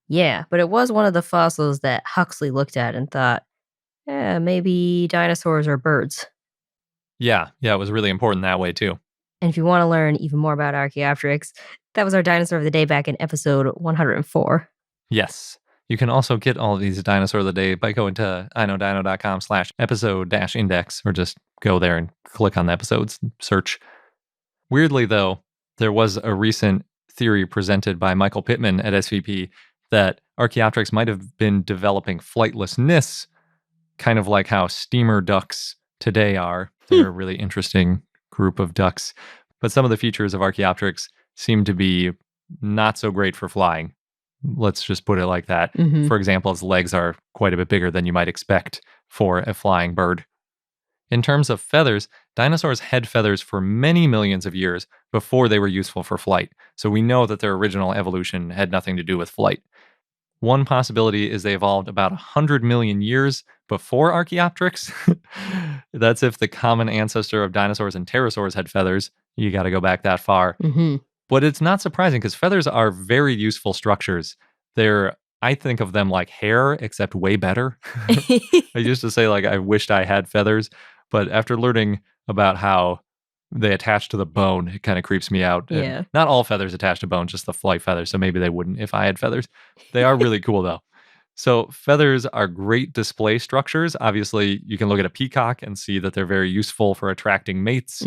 [SPEAKER 2] Yeah, but it was one of the fossils that Huxley looked at and thought, maybe dinosaurs are birds.
[SPEAKER 1] Yeah, it was really important that way too.
[SPEAKER 2] And if you want to learn even more about Archaeopteryx, that was our dinosaur of the day back in episode 104.
[SPEAKER 1] Yes. You can also get all of these dinosaur of the day by going to iknowdino.com/episode-index, or just go there and click on the episodes and search. Weirdly, though, there was a recent theory presented by Michael Pittman at SVP that Archaeopteryx might have been developing flightlessness, kind of like how steamer ducks today are. They're a really interesting group of ducks. But some of the features of Archaeopteryx seem to be not so great for flying. Let's just put it like that. For example, its legs are quite a bit bigger than you might expect for a flying bird. In terms of feathers, dinosaurs had feathers for many millions of years before they were useful for flight. So we know that their original evolution had nothing to do with flight. One possibility is they evolved about 100 million years before Archaeopteryx. That's if the common ancestor of dinosaurs and pterosaurs had feathers. You got to go back that far. But it's not surprising because feathers are very useful structures. I think of them like hair, except way better. I used to say, like, I wished I had feathers. But after learning about how they attach to the bone, it kind of creeps me out.
[SPEAKER 2] Yeah.
[SPEAKER 1] And not all feathers attach to bone, just the flight feathers. So maybe they wouldn't if I had feathers. They are really cool, though. So feathers are great display structures. Obviously, you can look at a peacock and see that they're very useful for attracting mates.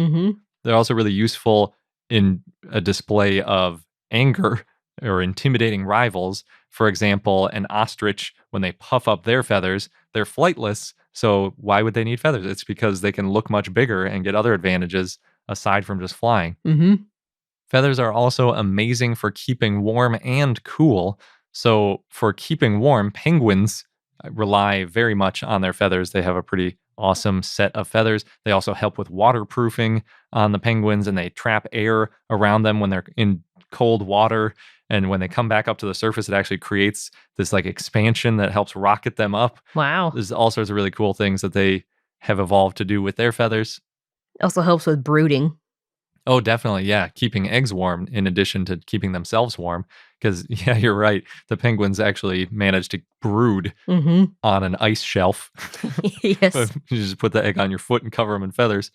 [SPEAKER 1] They're also really useful in a display of anger or intimidating rivals. For example, an ostrich, when they puff up their feathers, they're flightless. So why would they need feathers? It's because they can look much bigger and get other advantages aside from just flying. Feathers are also amazing for keeping warm and cool. So for keeping warm, penguins rely very much on their feathers. They have a pretty awesome set of feathers. They also help with waterproofing on the penguins, and they trap air around them when they're in cold water. And when they come back up to the surface, it actually creates this like expansion that helps rocket them up.
[SPEAKER 2] Wow.
[SPEAKER 1] There's all sorts of really cool things that they have evolved to do with their feathers.
[SPEAKER 2] It also helps with brooding.
[SPEAKER 1] Oh, definitely. Yeah. Keeping eggs warm in addition to keeping themselves warm. Because, yeah, you're right. The penguins actually manage to brood on an ice shelf.
[SPEAKER 2] Yes.
[SPEAKER 1] You just put the egg on your foot and cover them in feathers.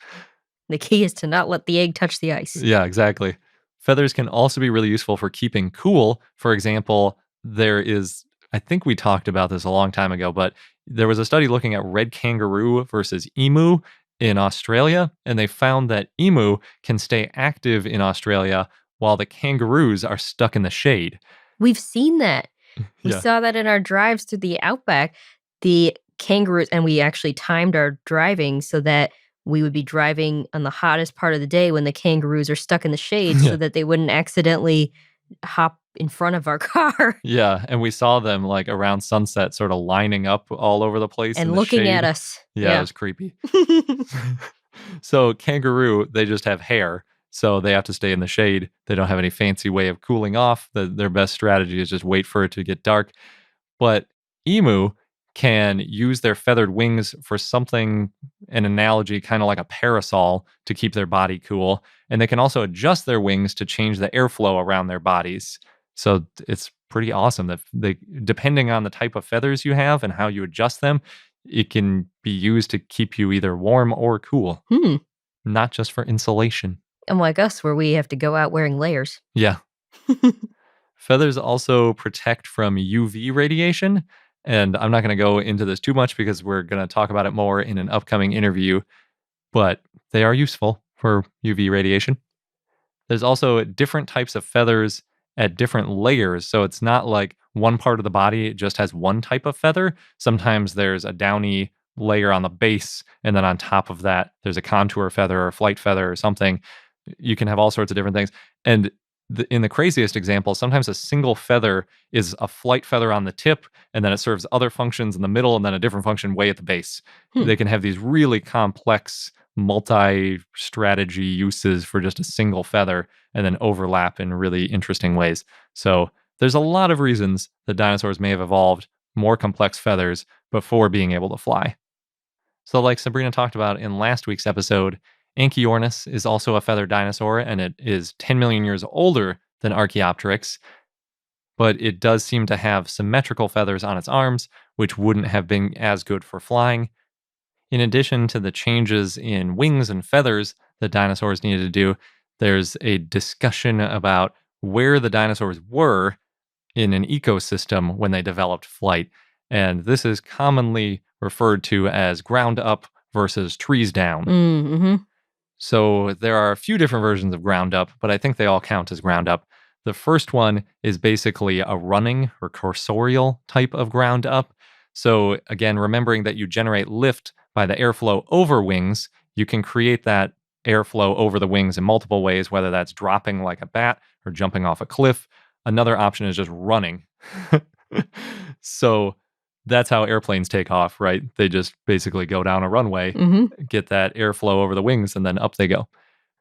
[SPEAKER 2] The key is to not let the egg touch the ice.
[SPEAKER 1] Yeah, exactly. Feathers can also be really useful for keeping cool. For example, I think we talked about this a long time ago, but there was a study looking at red kangaroo versus emu in Australia, and they found that emu can stay active in Australia while the kangaroos are stuck in the shade.
[SPEAKER 2] We've seen that. We saw that in our drives through the outback. The kangaroos, and we actually timed our driving so that we would be driving on the hottest part of the day when the kangaroos are stuck in the shade so that they wouldn't accidentally hop in front of our car.
[SPEAKER 1] Yeah, and we saw them like around sunset sort of lining up all over the place
[SPEAKER 2] and
[SPEAKER 1] in the
[SPEAKER 2] looking
[SPEAKER 1] shade.
[SPEAKER 2] at us.
[SPEAKER 1] Yeah, it was creepy. So kangaroo, they just have hair, so they have to stay in the shade. They don't have any fancy way of cooling off. Their best strategy is just wait for it to get dark. But emu can use their feathered wings for something, an analogy kind of like a parasol to keep their body cool. And they can also adjust their wings to change the airflow around their bodies. So it's pretty awesome that they, depending on the type of feathers you have and how you adjust them, it can be used to keep you either warm or cool, not just for insulation.
[SPEAKER 2] Unlike us, where we have to go out wearing layers.
[SPEAKER 1] Yeah. Feathers also protect from UV radiation. And I'm not going to go into this too much because we're going to talk about it more in an upcoming interview, but they are useful for UV radiation. There's also different types of feathers at different layers. So it's not like one part of the body just has one type of feather. Sometimes there's a downy layer on the base, and then on top of that, there's a contour feather or a flight feather or something. You can have all sorts of different things. And in the craziest example, sometimes a single feather is a flight feather on the tip, and then it serves other functions in the middle, and then a different function way at the base. They can have these really complex multi-strategy uses for just a single feather and then overlap in really interesting ways. So there's a lot of reasons that dinosaurs may have evolved more complex feathers before being able to fly. So like Sabrina talked about in last week's episode, Anchiornis is also a feathered dinosaur, and it is 10 million years older than Archaeopteryx, but it does seem to have symmetrical feathers on its arms, which wouldn't have been as good for flying. In addition to the changes in wings and feathers that dinosaurs needed to do, there's a discussion about where the dinosaurs were in an ecosystem when they developed flight. And this is commonly referred to as ground up versus trees down. So there are a few different versions of ground up, but I think they all count as ground up. The first one is basically a running or cursorial type of ground up. So again, remembering that you generate lift by the airflow over wings, you can create that airflow over the wings in multiple ways, whether that's dropping like a bat or jumping off a cliff. Another option is just running. So that's how airplanes take off, right? They just basically go down a runway, get that airflow over the wings, and then up they go.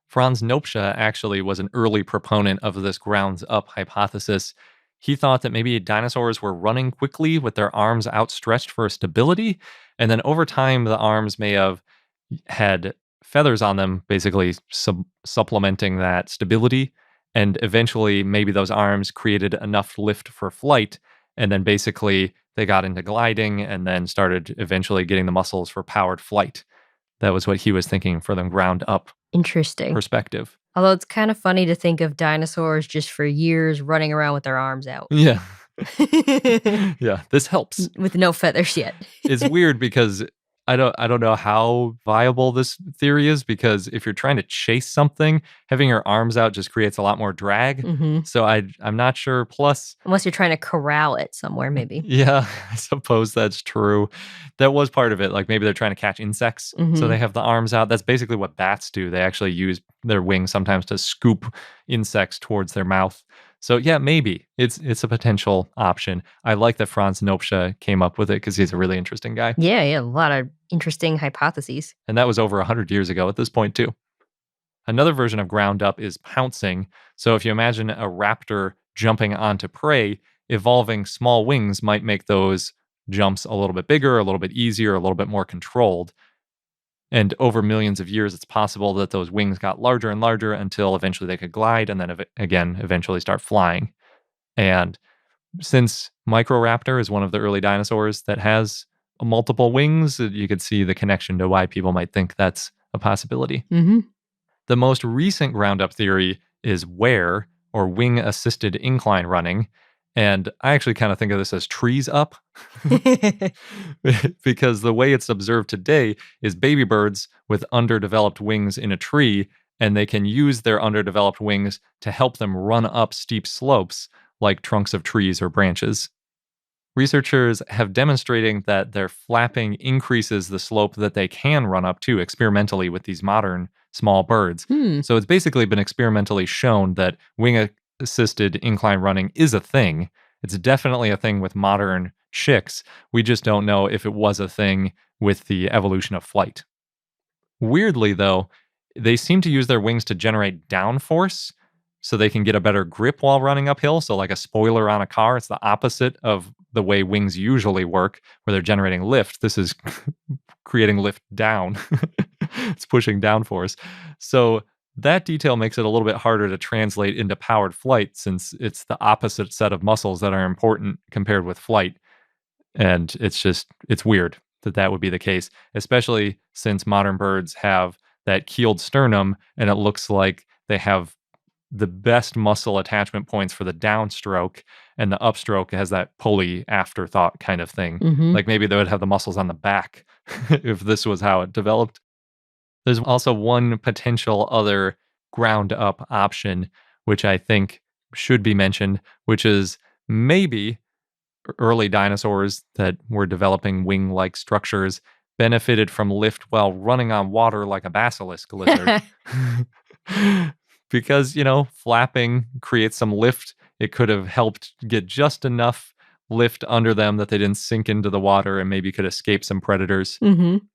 [SPEAKER 1] Franz Nopcsa actually was an early proponent of this grounds up hypothesis. He thought that maybe dinosaurs were running quickly with their arms outstretched for stability, and then over time the arms may have had feathers on them, basically supplementing that stability, and eventually maybe those arms created enough lift for flight, and then basically they got into gliding and then started eventually getting the muscles for powered flight. That was what he was thinking for the ground up perspective.
[SPEAKER 2] Although it's kind of funny to think of dinosaurs just for years running around with their arms out.
[SPEAKER 1] Yeah. Yeah, this helps.
[SPEAKER 2] With no feathers yet.
[SPEAKER 1] It's weird because I don't know how viable this theory is, because if you're trying to chase something, having your arms out just creates a lot more drag. So I'm not sure. Plus,
[SPEAKER 2] unless you're trying to corral it somewhere, maybe.
[SPEAKER 1] Yeah, I suppose that's true. That was part of it. Like maybe they're trying to catch insects, so they have the arms out. That's basically what bats do. They actually use their wings sometimes to scoop insects towards their mouth. So yeah, maybe it's a potential option. I like that Franz Nopcsa came up with it because he's a really interesting guy.
[SPEAKER 2] Yeah, a lot of interesting hypotheses.
[SPEAKER 1] And that was over 100 years ago at this point too. Another version of ground up is pouncing. So if you imagine a raptor jumping onto prey, evolving small wings might make those jumps a little bit bigger, a little bit easier, a little bit more controlled. And over millions of years, it's possible that those wings got larger and larger until eventually they could glide and then again, eventually start flying. And since Microraptor is one of the early dinosaurs that has multiple wings, you could see the connection to why people might think that's a possibility. The most recent ground up theory is WARE, or wing-assisted incline running. And I actually kind of think of this as trees up, because the way it's observed today is baby birds with underdeveloped wings in a tree, and they can use their underdeveloped wings to help them run up steep slopes like trunks of trees or branches. Researchers have demonstrating that their flapping increases the slope that they can run up to experimentally with these modern small birds. So it's basically been experimentally shown that assisted incline running is a thing. It's definitely a thing with modern chicks. We just don't know if it was a thing with the evolution of flight. Weirdly, though, they seem to use their wings to generate downforce so they can get a better grip while running uphill. So, like a spoiler on a car, it's the opposite of the way wings usually work, where they're generating lift. This is creating lift down, it's pushing downforce. So, that detail makes it a little bit harder to translate into powered flight since it's the opposite set of muscles that are important compared with flight. And it's weird that would be the case, especially since modern birds have that keeled sternum and it looks like they have the best muscle attachment points for the downstroke, and the upstroke has that pulley afterthought kind of thing. Like maybe they would have the muscles on the back if this was how it developed. There's also one potential other ground up option, which I think should be mentioned, which is maybe early dinosaurs that were developing wing-like structures benefited from lift while running on water like a basilisk lizard. Because, flapping creates some lift. It could have helped get just enough lift under them that they didn't sink into the water and maybe could escape some predators.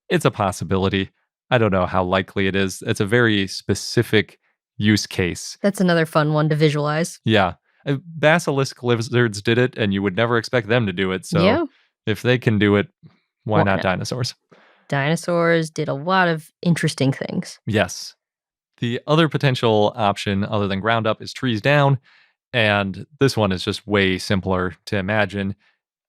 [SPEAKER 1] It's a possibility. I don't know how likely it is. It's a very specific use case.
[SPEAKER 2] That's another fun one to visualize.
[SPEAKER 1] Yeah. Basilisk lizards did it, and you would never expect them to do it. So if they can do it, why not dinosaurs?
[SPEAKER 2] Dinosaurs did a lot of interesting things.
[SPEAKER 1] Yes. The other potential option other than ground up is trees down. And this one is just way simpler to imagine.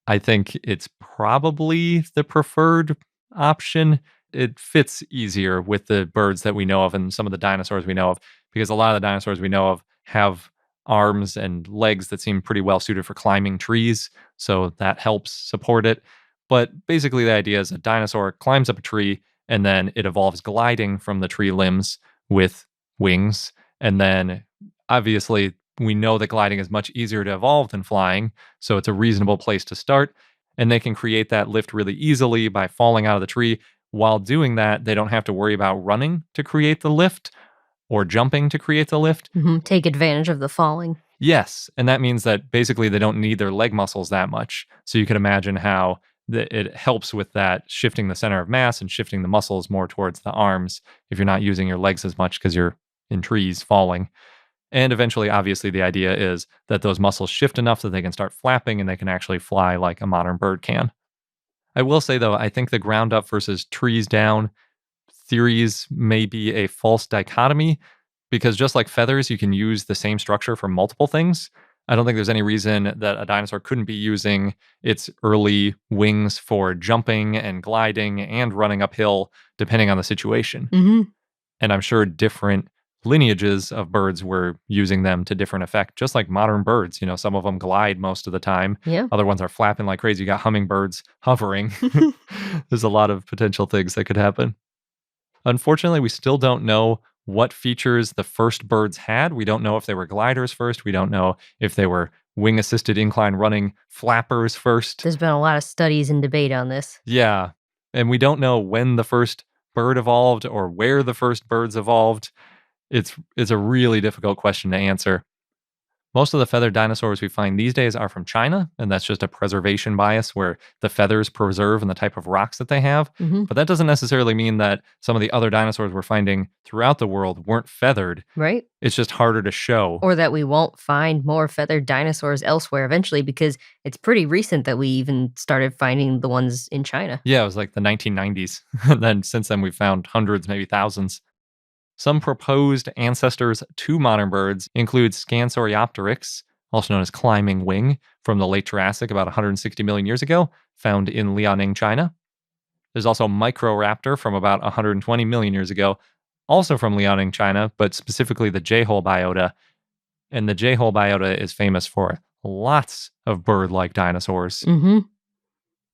[SPEAKER 1] I think it's probably the preferred option. It fits easier with the birds that we know of and some of the dinosaurs we know of, because a lot of the dinosaurs we know of have arms and legs that seem pretty well suited for climbing trees. So that helps support it. But basically the idea is a dinosaur climbs up a tree and then it evolves gliding from the tree limbs with wings. And then obviously we know that gliding is much easier to evolve than flying. So it's a reasonable place to start. And they can create that lift really easily by falling out of the tree. While doing that, they don't have to worry about running to create the lift or jumping to create the lift.
[SPEAKER 2] Take advantage of the falling.
[SPEAKER 1] Yes. And that means that basically they don't need their leg muscles that much. So you can imagine how it helps with that shifting the center of mass and shifting the muscles more towards the arms if you're not using your legs as much because you're in trees falling. And eventually, obviously, the idea is that those muscles shift enough that they can start flapping and they can actually fly like a modern bird can. I will say, though, I think the ground up versus trees down theories may be a false dichotomy, because just like feathers, you can use the same structure for multiple things. I don't think there's any reason that a dinosaur couldn't be using its early wings for jumping and gliding and running uphill, depending on the situation. And I'm sure different lineages of birds were using them to different effect, just like modern birds. Some of them glide most of the time. Other ones are flapping like crazy. You got hummingbirds hovering. There's a lot of potential things that could happen. Unfortunately, we still don't know what features the first birds had. We don't know if they were gliders first. We don't know if they were wing-assisted incline running flappers first.
[SPEAKER 2] There's been a lot of studies and debate on this.
[SPEAKER 1] Yeah. And we don't know when the first bird evolved or where the first birds evolved. It's a really difficult question to answer. Most of the feathered dinosaurs we find these days are from China, and that's just a preservation bias where the feathers preserve and the type of rocks that they have. But that doesn't necessarily mean that some of the other dinosaurs we're finding throughout the world weren't feathered.
[SPEAKER 2] Right.
[SPEAKER 1] It's just harder to show.
[SPEAKER 2] Or that we won't find more feathered dinosaurs elsewhere eventually, because it's pretty recent that we even started finding the ones in China.
[SPEAKER 1] Yeah, it was like the 1990s. And then since then we've found hundreds, maybe thousands. Some proposed ancestors to modern birds include Archaeopteryx, also known as climbing wing, from the late Jurassic about 160 million years ago, found in Liaoning, China. There's also Pyroraptor from about 120 million years ago, also from Liaoning, China, but specifically the J-hole biota. And the J-hole biota is famous for lots of bird-like dinosaurs.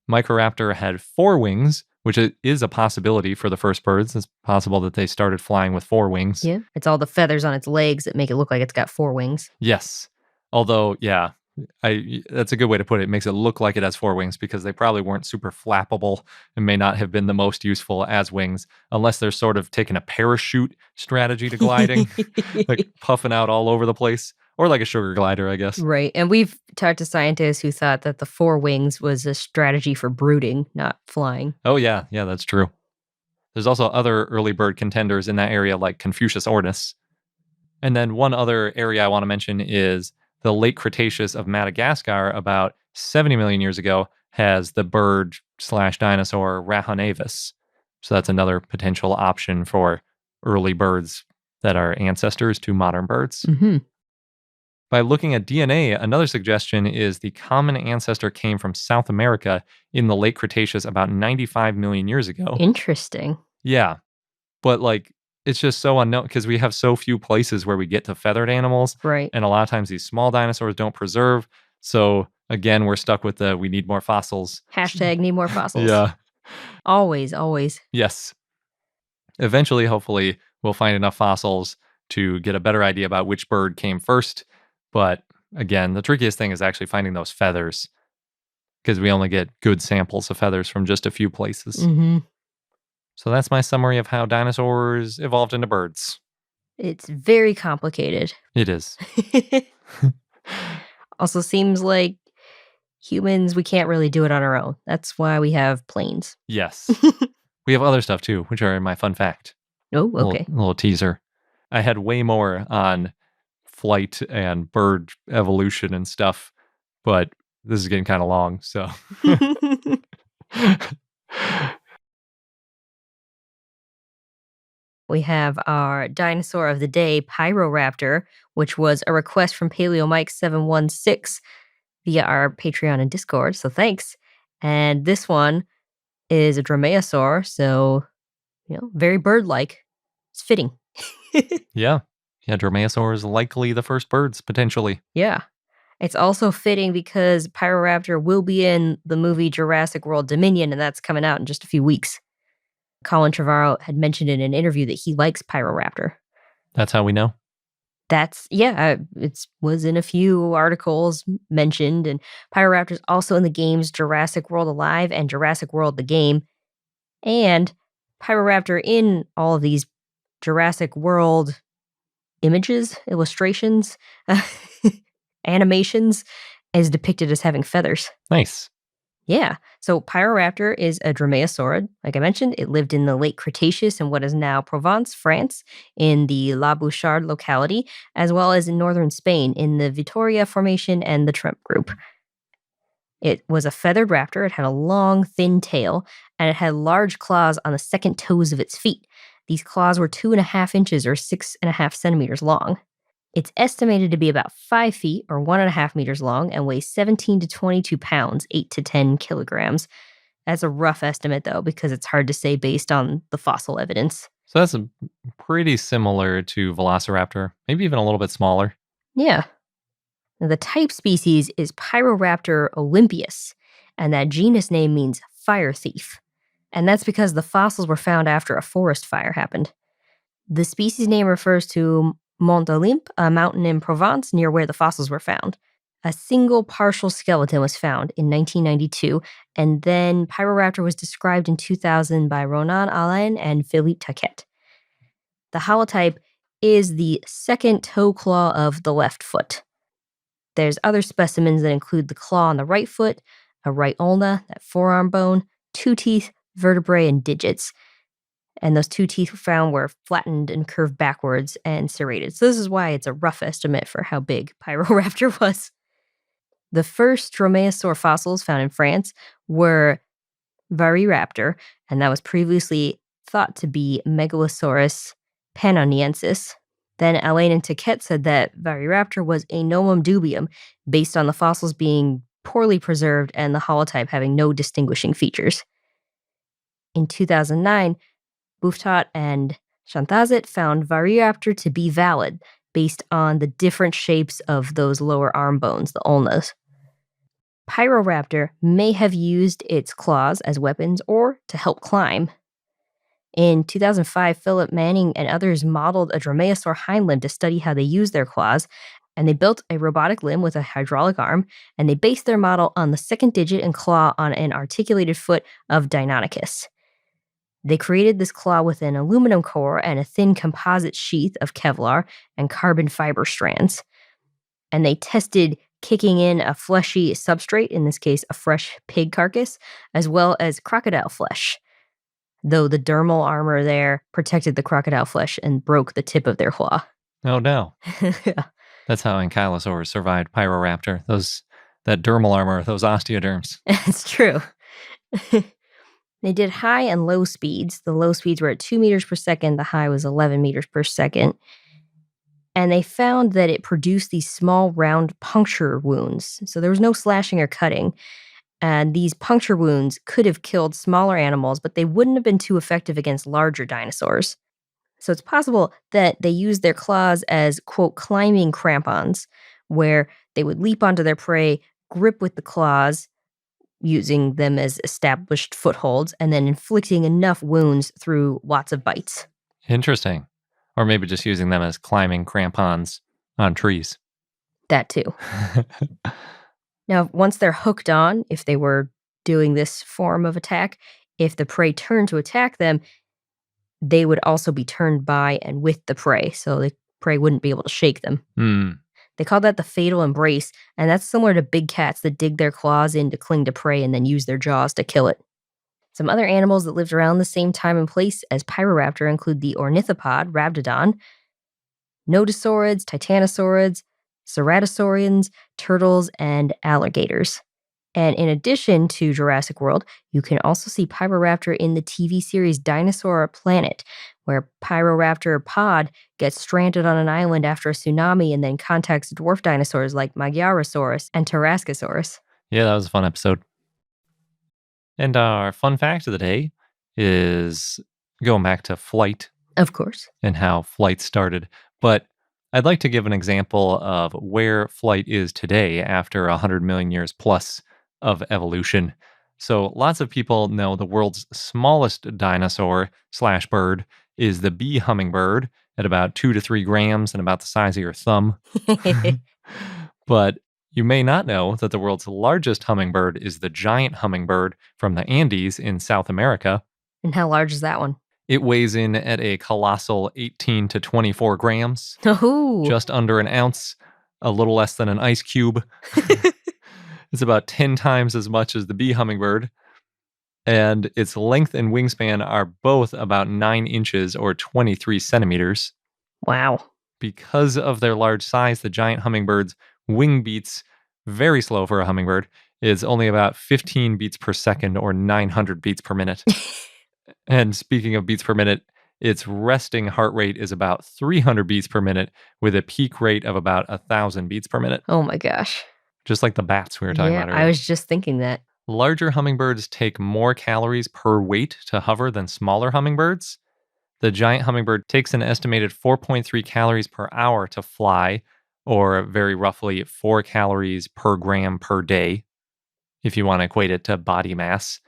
[SPEAKER 1] Pyroraptor had 4 wings, which is a possibility for the first birds. It's possible that they started flying with 4 wings.
[SPEAKER 2] Yeah, it's all the feathers on its legs that make it look like it's got 4 wings.
[SPEAKER 1] Yes. Although, yeah, that's a good way to put it. It makes it look like it has 4 wings because they probably weren't super flappable and may not have been the most useful as wings, unless they're sort of taking a parachute strategy to gliding, like puffing out all over the place. Or like a sugar glider, I guess.
[SPEAKER 2] Right. And we've talked to scientists who thought that the 4 wings was a strategy for brooding, not flying.
[SPEAKER 1] Oh, yeah. Yeah, that's true. There's also other early bird contenders in that area like Confucius ornis. And then one other area I want to mention is the Late Cretaceous of Madagascar, about 70 million years ago, has the bird / dinosaur Argentivis. So that's another potential option for early birds that are ancestors to modern birds.
[SPEAKER 2] Mm-hmm.
[SPEAKER 1] By looking at DNA, another suggestion is the common ancestor came from South America in the Late Cretaceous about 95 million years ago.
[SPEAKER 2] Interesting.
[SPEAKER 1] Yeah. But like, it's just so unknown because we have so few places where we get to feathered animals.
[SPEAKER 2] Right.
[SPEAKER 1] And a lot of times these small dinosaurs don't preserve. So again, we're stuck with the we need more fossils.
[SPEAKER 2] Hashtag need more fossils.
[SPEAKER 1] Yeah.
[SPEAKER 2] Always, always.
[SPEAKER 1] Yes. Eventually, hopefully, we'll find enough fossils to get a better idea about which bird came first. But again, the trickiest thing is actually finding those feathers because we only get good samples of feathers from just a few places.
[SPEAKER 2] Mm-hmm.
[SPEAKER 1] So that's my summary of how dinosaurs evolved into birds.
[SPEAKER 2] It's very complicated.
[SPEAKER 1] It is.
[SPEAKER 2] Also seems like humans, we can't really do it on our own. That's why we have planes.
[SPEAKER 1] Yes. We have other stuff too, which are my fun fact.
[SPEAKER 2] Oh, okay.
[SPEAKER 1] Little teaser. I had way more on flight and bird evolution and stuff, but this is getting kind of long, so.
[SPEAKER 2] We have our dinosaur of the day, Pyroraptor, which was a request from PaleoMike716 via our Patreon and Discord, so thanks. And this one is a Dromaeosaur, so, very bird-like. It's fitting.
[SPEAKER 1] Yeah. Yeah, Dromaeosaur is likely the first birds, potentially.
[SPEAKER 2] Yeah. It's also fitting because Pyroraptor will be in the movie Jurassic World Dominion, and that's coming out in just a few weeks. Colin Trevorrow had mentioned in an interview that he likes Pyroraptor.
[SPEAKER 1] That's how we know?
[SPEAKER 2] It was in a few articles mentioned, and Pyroraptor's also in the games Jurassic World Alive and Jurassic World the Game. And Pyroraptor in all of these Jurassic World images, illustrations, animations, is depicted as having feathers.
[SPEAKER 1] Nice.
[SPEAKER 2] Yeah. So Pyroraptor is a dromaeosaurid. Like I mentioned, it lived in the Late Cretaceous in what is now Provence, France, in the La Boucharde locality, as well as in northern Spain in the Vitória Formation and the Tremp Group. It was a feathered raptor. It had a long, thin tail, and it had large claws on the second toes of its feet. These claws were 2.5 inches or 6.5 centimeters long. It's estimated to be about 5 feet or 1.5 meters long and weighs 17 to 22 pounds, 8 to 10 kilograms. That's a rough estimate, though, because it's hard to say based on the fossil evidence.
[SPEAKER 1] So that's pretty similar to Velociraptor, maybe even a little bit smaller.
[SPEAKER 2] Yeah. Now, the type species is Pyroraptor olympius, and that genus name means fire thief. And that's because the fossils were found after a forest fire happened. The species name refers to Mont Olympe, a mountain in Provence near where the fossils were found. A single partial skeleton was found in 1992, and then Pyroraptor was described in 2000 by Ronan Alain and Philippe Taquet. The holotype is the second toe claw of the left foot. There's other specimens that include the claw on the right foot, a right ulna, that forearm bone, 2 teeth, vertebrae, and digits. And those 2 teeth found were flattened and curved backwards and serrated. So this is why it's a rough estimate for how big Pyroraptor was. The first dromaeosaur fossils found in France were Pyroraptor, and that was previously thought to be Megalosaurus pannoniensis. Then Alain and Taquet said that Pyroraptor was a novum dubium based on the fossils being poorly preserved and the holotype having no distinguishing features. In 2009, Boucharde and Chantazet found Pyroraptor to be valid based on the different shapes of those lower arm bones, the ulnas. Pyroraptor may have used its claws as weapons or to help climb. In 2005, Philip Manning and others modeled a dromaeosaur hind limb to study how they use their claws, and they built a robotic limb with a hydraulic arm, and they based their model on the second digit and claw on an articulated foot of Deinonychus. They created this claw with an aluminum core and a thin composite sheath of Kevlar and carbon fiber strands. And they tested kicking in a fleshy substrate, in this case, a fresh pig carcass, as well as crocodile flesh. Though the dermal armor there protected the crocodile flesh and broke the tip of their claw.
[SPEAKER 1] Oh, no.
[SPEAKER 2] Yeah.
[SPEAKER 1] That's how ankylosaurs survived Pyroraptor. That dermal armor, those osteoderms.
[SPEAKER 2] It's true. They did high and low speeds. The low speeds were at 2 meters per second. The high was 11 meters per second. And they found that it produced these small round puncture wounds. So there was no slashing or cutting. And these puncture wounds could have killed smaller animals, but they wouldn't have been too effective against larger dinosaurs. So it's possible that they used their claws as, quote, climbing crampons, where they would leap onto their prey, grip with the claws, using them as established footholds, and then inflicting enough wounds through lots of bites.
[SPEAKER 1] Interesting. Or maybe just using them as climbing crampons on trees.
[SPEAKER 2] That too. Now, once they're hooked on, if they were doing this form of attack, if the prey turned to attack them, they would also be turned by and with the prey, so the prey wouldn't be able to shake them. They call that the fatal embrace, and that's similar to big cats that dig their claws in to cling to prey and then use their jaws to kill it. Some other animals that lived around the same time and place as Pyroraptor include the ornithopod, Rhabdodon, nodosaurids, titanosaurids, ceratosaurians, turtles, and alligators. And in addition to Jurassic World, you can also see Pyroraptor in the TV series Dinosaur Planet, where Pyroraptor pod gets stranded on an island after a tsunami and then contacts dwarf dinosaurs like Magyarosaurus and Tarascosaurus.
[SPEAKER 1] Yeah, that was a fun episode. And our fun fact of the day is going back to flight.
[SPEAKER 2] Of course.
[SPEAKER 1] And how flight started. But I'd like to give an example of where flight is today after 100 million years plus of evolution. So lots of people know the world's smallest dinosaur / bird is the bee hummingbird at about 2 to 3 grams and about the size of your thumb. But you may not know that the world's largest hummingbird is the giant hummingbird from the Andes in South America.
[SPEAKER 2] And how large is that one?
[SPEAKER 1] It weighs in at a colossal 18 to 24 grams, just under an ounce, a little less than an ice cube. It's about 10 times as much as the bee hummingbird. And its length and wingspan are both about 9 inches or 23 centimeters.
[SPEAKER 2] Wow.
[SPEAKER 1] Because of their large size, the giant hummingbird's wing beats, very slow for a hummingbird, is only about 15 beats per second or 900 beats per minute. And speaking of beats per minute, its resting heart rate is about 300 beats per minute with a peak rate of about 1,000 beats per minute.
[SPEAKER 2] Oh my gosh.
[SPEAKER 1] Just like the bats we were talking about earlier.
[SPEAKER 2] I was just thinking that.
[SPEAKER 1] Larger hummingbirds take more calories per weight to hover than smaller hummingbirds. The giant hummingbird takes an estimated 4.3 calories per hour to fly, or very roughly 4 calories per gram per day, if you want to equate it to body mass.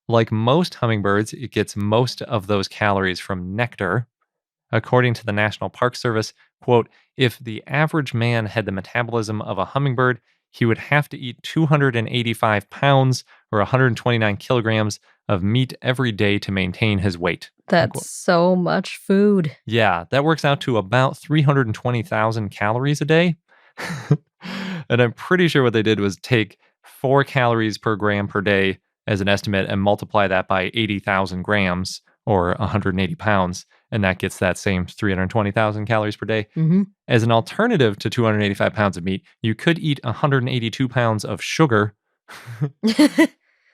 [SPEAKER 1] Like most hummingbirds, it gets most of those calories from nectar. According to the National Park Service, quote, if the average man had the metabolism of a hummingbird, he would have to eat 285 pounds or 129 kilograms of meat every day to maintain his weight.
[SPEAKER 2] That's
[SPEAKER 1] unquote.
[SPEAKER 2] So much food.
[SPEAKER 1] Yeah, that works out to about 320,000 calories a day. And I'm pretty sure what they did was take 4 calories per gram per day as an estimate and multiply that by 80,000 grams or 180 pounds. And that gets that same 320,000 calories per day.
[SPEAKER 2] Mm-hmm.
[SPEAKER 1] As an alternative to 285 pounds of meat, you could eat 182 pounds of sugar.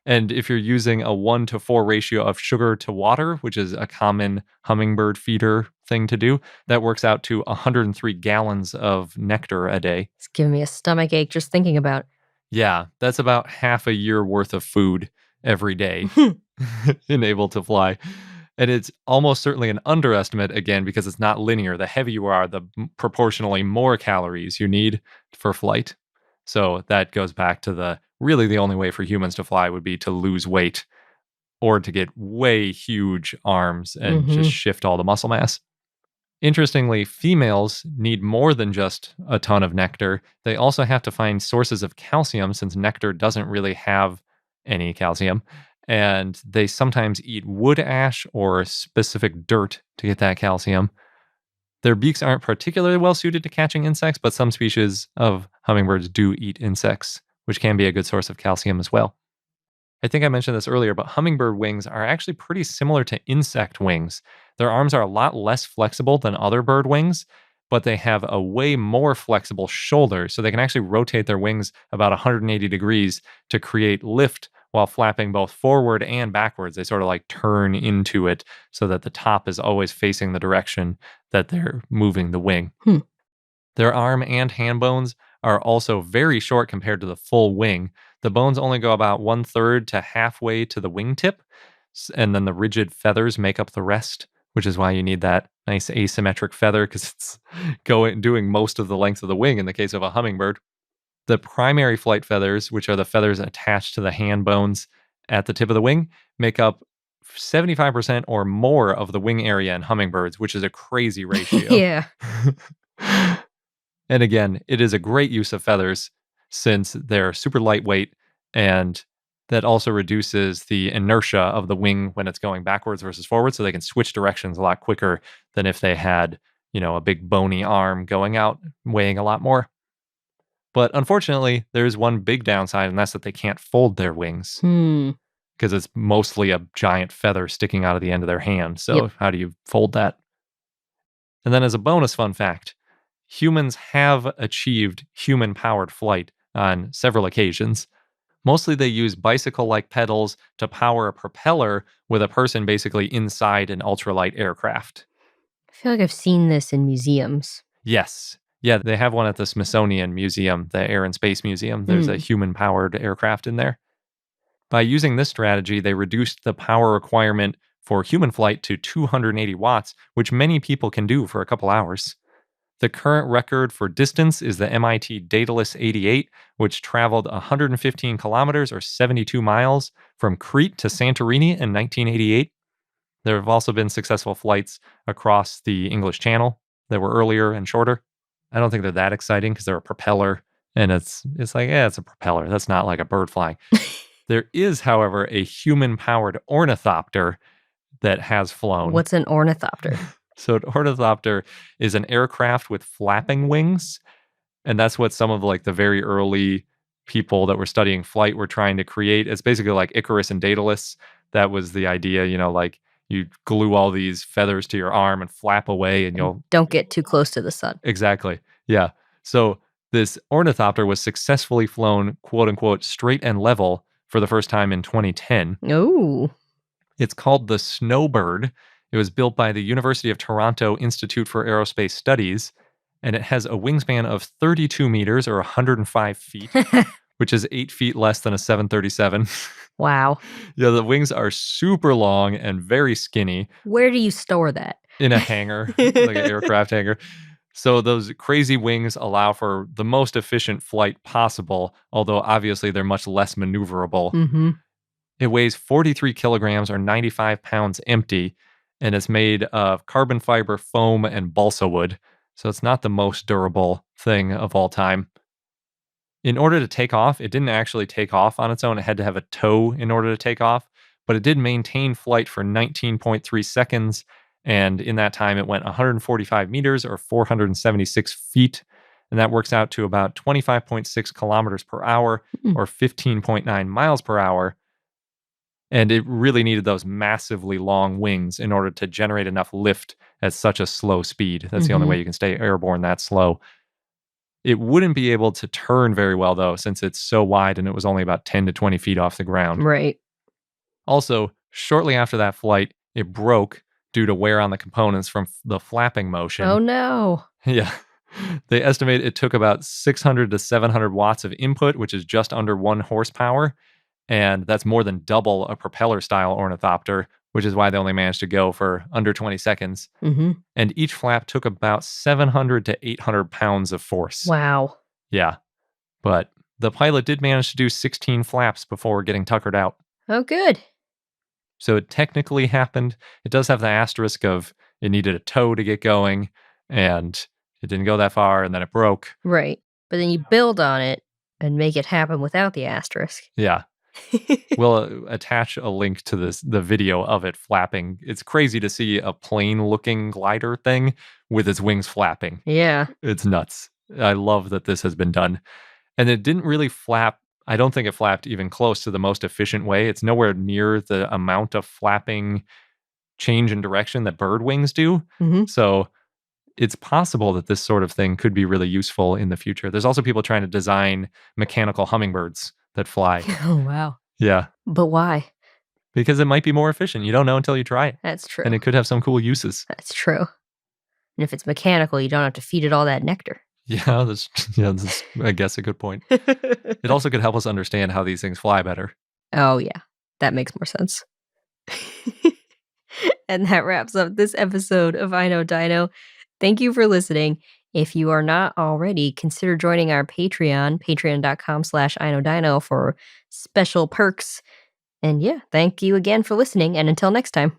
[SPEAKER 1] And if you're using a 1-to-4 ratio of sugar to water, which is a common hummingbird feeder thing to do, that works out to 103 gallons of nectar a day.
[SPEAKER 2] It's giving me a stomach ache just thinking about it.
[SPEAKER 1] Yeah, that's about half a year worth of food every day enabled to fly. And it's almost certainly an underestimate, again, because it's not linear. The heavier you are, the proportionally more calories you need for flight. So that goes back to really the only way for humans to fly would be to lose weight or to get way huge arms and just shift all the muscle mass. Interestingly, females need more than just a ton of nectar. They also have to find sources of calcium since nectar doesn't really have any calcium. And they sometimes eat wood ash or specific dirt to get that calcium. Their beaks aren't particularly well suited to catching insects, but some species of hummingbirds do eat insects, which can be a good source of calcium as well. I think I mentioned this earlier, but hummingbird wings are actually pretty similar to insect wings. Their arms are a lot less flexible than other bird wings, but they have a way more flexible shoulder, so they can actually rotate their wings about 180 degrees to create lift while flapping both forward and backwards. They sort of like turn into it so that the top is always facing the direction that they're moving the wing. Their arm and hand bones are also very short compared to the full wing. The bones only go about 1/3 to halfway to the wingtip, and then the rigid feathers make up the rest, which is why you need that nice asymmetric feather because it's doing most of the length of the wing in the case of a hummingbird. The primary flight feathers, which are the feathers attached to the hand bones at the tip of the wing, make up 75% or more of the wing area in hummingbirds, which is a crazy ratio.
[SPEAKER 2] Yeah.
[SPEAKER 1] And again, it is a great use of feathers since they're super lightweight, and that also reduces the inertia of the wing when it's going backwards versus forward, so they can switch directions a lot quicker than if they had, a big bony arm going out, weighing a lot more. But unfortunately, there's one big downside, and that's that they can't fold their wings because it's mostly a giant feather sticking out of the end of their hand. So how do you fold that? And then as a bonus fun fact, humans have achieved human-powered flight on several occasions. Mostly they use bicycle-like pedals to power a propeller with a person basically inside an ultralight aircraft.
[SPEAKER 2] I feel like I've seen this in museums.
[SPEAKER 1] Yes. Yeah, they have one at the Smithsonian Museum, the Air and Space Museum. There's a human-powered aircraft in there. By using this strategy, they reduced the power requirement for human flight to 280 watts, which many people can do for a couple hours. The current record for distance is the MIT Daedalus 88, which traveled 115 kilometers or 72 miles from Crete to Santorini in 1988. There have also been successful flights across the English Channel that were earlier and shorter. I don't think they're that exciting because they're a propeller, and it's like, it's a propeller. That's not like a bird flying. There is, however, a human-powered ornithopter that has flown.
[SPEAKER 2] What's an ornithopter?
[SPEAKER 1] So an ornithopter is an aircraft with flapping wings, and that's what some of like the very early people that were studying flight were trying to create. It's basically like Icarus and Daedalus. That was the idea, like you glue all these feathers to your arm and flap away and you'll...
[SPEAKER 2] Don't get too close to the sun.
[SPEAKER 1] Exactly. Yeah. So this ornithopter was successfully flown, quote unquote, straight and level for the first time in 2010.
[SPEAKER 2] Oh.
[SPEAKER 1] It's called the Snowbird. It was built by the University of Toronto Institute for Aerospace Studies, and it has a wingspan of 32 meters or 105 feet, which is 8 feet less than a 737.
[SPEAKER 2] Wow.
[SPEAKER 1] Yeah, the wings are super long and very skinny.
[SPEAKER 2] Where do you store that?
[SPEAKER 1] In a hangar, like an aircraft hangar. So those crazy wings allow for the most efficient flight possible, although obviously they're much less maneuverable.
[SPEAKER 2] Mm-hmm.
[SPEAKER 1] It weighs 43 kilograms or 95 pounds empty, and it's made of carbon fiber, foam, and balsa wood. So it's not the most durable thing of all time. In order to take off, it didn't actually take off on its own. It had to have a tow in order to take off, but it did maintain flight for 19.3 seconds. And in that time, it went 145 meters or 476 feet. And that works out to about 25.6 kilometers per hour or 15.9 miles per hour. And it really needed those massively long wings in order to generate enough lift at such a slow speed. That's the only way you can stay airborne that slow. It wouldn't be able to turn very well, though, since it's so wide and it was only about 10 to 20 feet off the ground.
[SPEAKER 2] Right.
[SPEAKER 1] Also, shortly after that flight, it broke due to wear on the components from the flapping motion.
[SPEAKER 2] Oh, no.
[SPEAKER 1] Yeah. They estimate it took about 600 to 700 watts of input, which is just under 1 horsepower. And that's more than double a propeller-style ornithopter, which is why they only managed to go for under 20 seconds.
[SPEAKER 2] Mm-hmm.
[SPEAKER 1] And each flap took about 700 to 800 pounds of force.
[SPEAKER 2] Wow.
[SPEAKER 1] Yeah. But the pilot did manage to do 16 flaps before getting tuckered out.
[SPEAKER 2] Oh, good.
[SPEAKER 1] So it technically happened. It does have the asterisk of it needed a tow to get going, and it didn't go that far, and then it broke.
[SPEAKER 2] Right. But then you build on it and make it happen without the asterisk.
[SPEAKER 1] Yeah. We'll attach a link to the video of it flapping. It's crazy to see a plane-looking glider thing with its wings flapping.
[SPEAKER 2] Yeah.
[SPEAKER 1] It's nuts. I love that this has been done. And it didn't really flap. I don't think it flapped even close to the most efficient way. It's nowhere near the amount of flapping change in direction that bird wings do. So it's possible that this sort of thing could be really useful in the future. There's also people trying to design mechanical hummingbirds that fly.
[SPEAKER 2] Oh, wow.
[SPEAKER 1] Yeah.
[SPEAKER 2] But why?
[SPEAKER 1] Because it might be more efficient. You don't know until you try it.
[SPEAKER 2] That's true.
[SPEAKER 1] And it could have some cool uses.
[SPEAKER 2] That's true. And if it's mechanical, you don't have to feed it all that nectar.
[SPEAKER 1] Yeah, that's I guess a good point. It also could help us understand how these things fly better.
[SPEAKER 2] Oh, yeah. That makes more sense. And that wraps up this episode of I Know Dino. Thank you for listening. If you are not already, consider joining our Patreon, patreon.com/iknowdino for special perks. And yeah, thank you again for listening. And until next time.